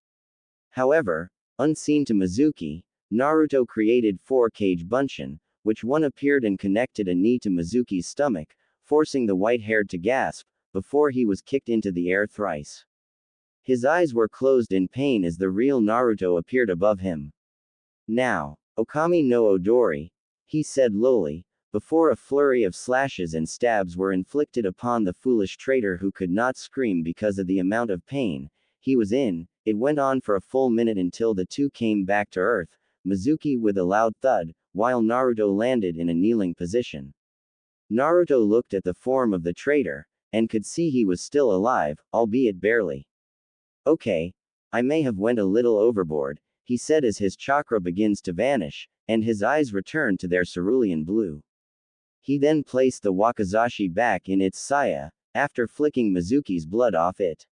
However, unseen to Mizuki, Naruto created 4-cage bunshin, which one appeared and connected a knee to Mizuki's stomach, forcing the white-haired to gasp, before he was kicked into the air thrice. His eyes were closed in pain as the real Naruto appeared above him. Now, Okami no Odori, he said lowly, before a flurry of slashes and stabs were inflicted upon the foolish traitor who could not scream because of the amount of pain he was in. It went on for a full minute until the two came back to earth, Mizuki with a loud thud, while Naruto landed in a kneeling position. Naruto looked at the form of the traitor, and could see he was still alive, albeit barely. Okay. I may have went a little overboard, he said as his chakra begins to vanish, and his eyes return to their cerulean blue. He then placed the wakizashi back in its saya, after flicking Mizuki's blood off it.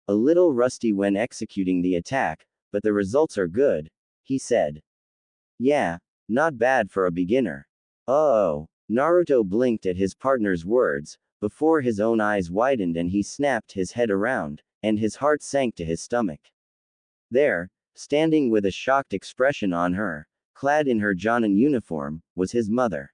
A little rusty when executing the attack, but the results are good, he said. Yeah, not bad for a beginner. Oh. Naruto blinked at his partner's words, before his own eyes widened and he snapped his head around, and his heart sank to his stomach. There, standing with a shocked expression on her, clad in her jonin uniform, was his mother.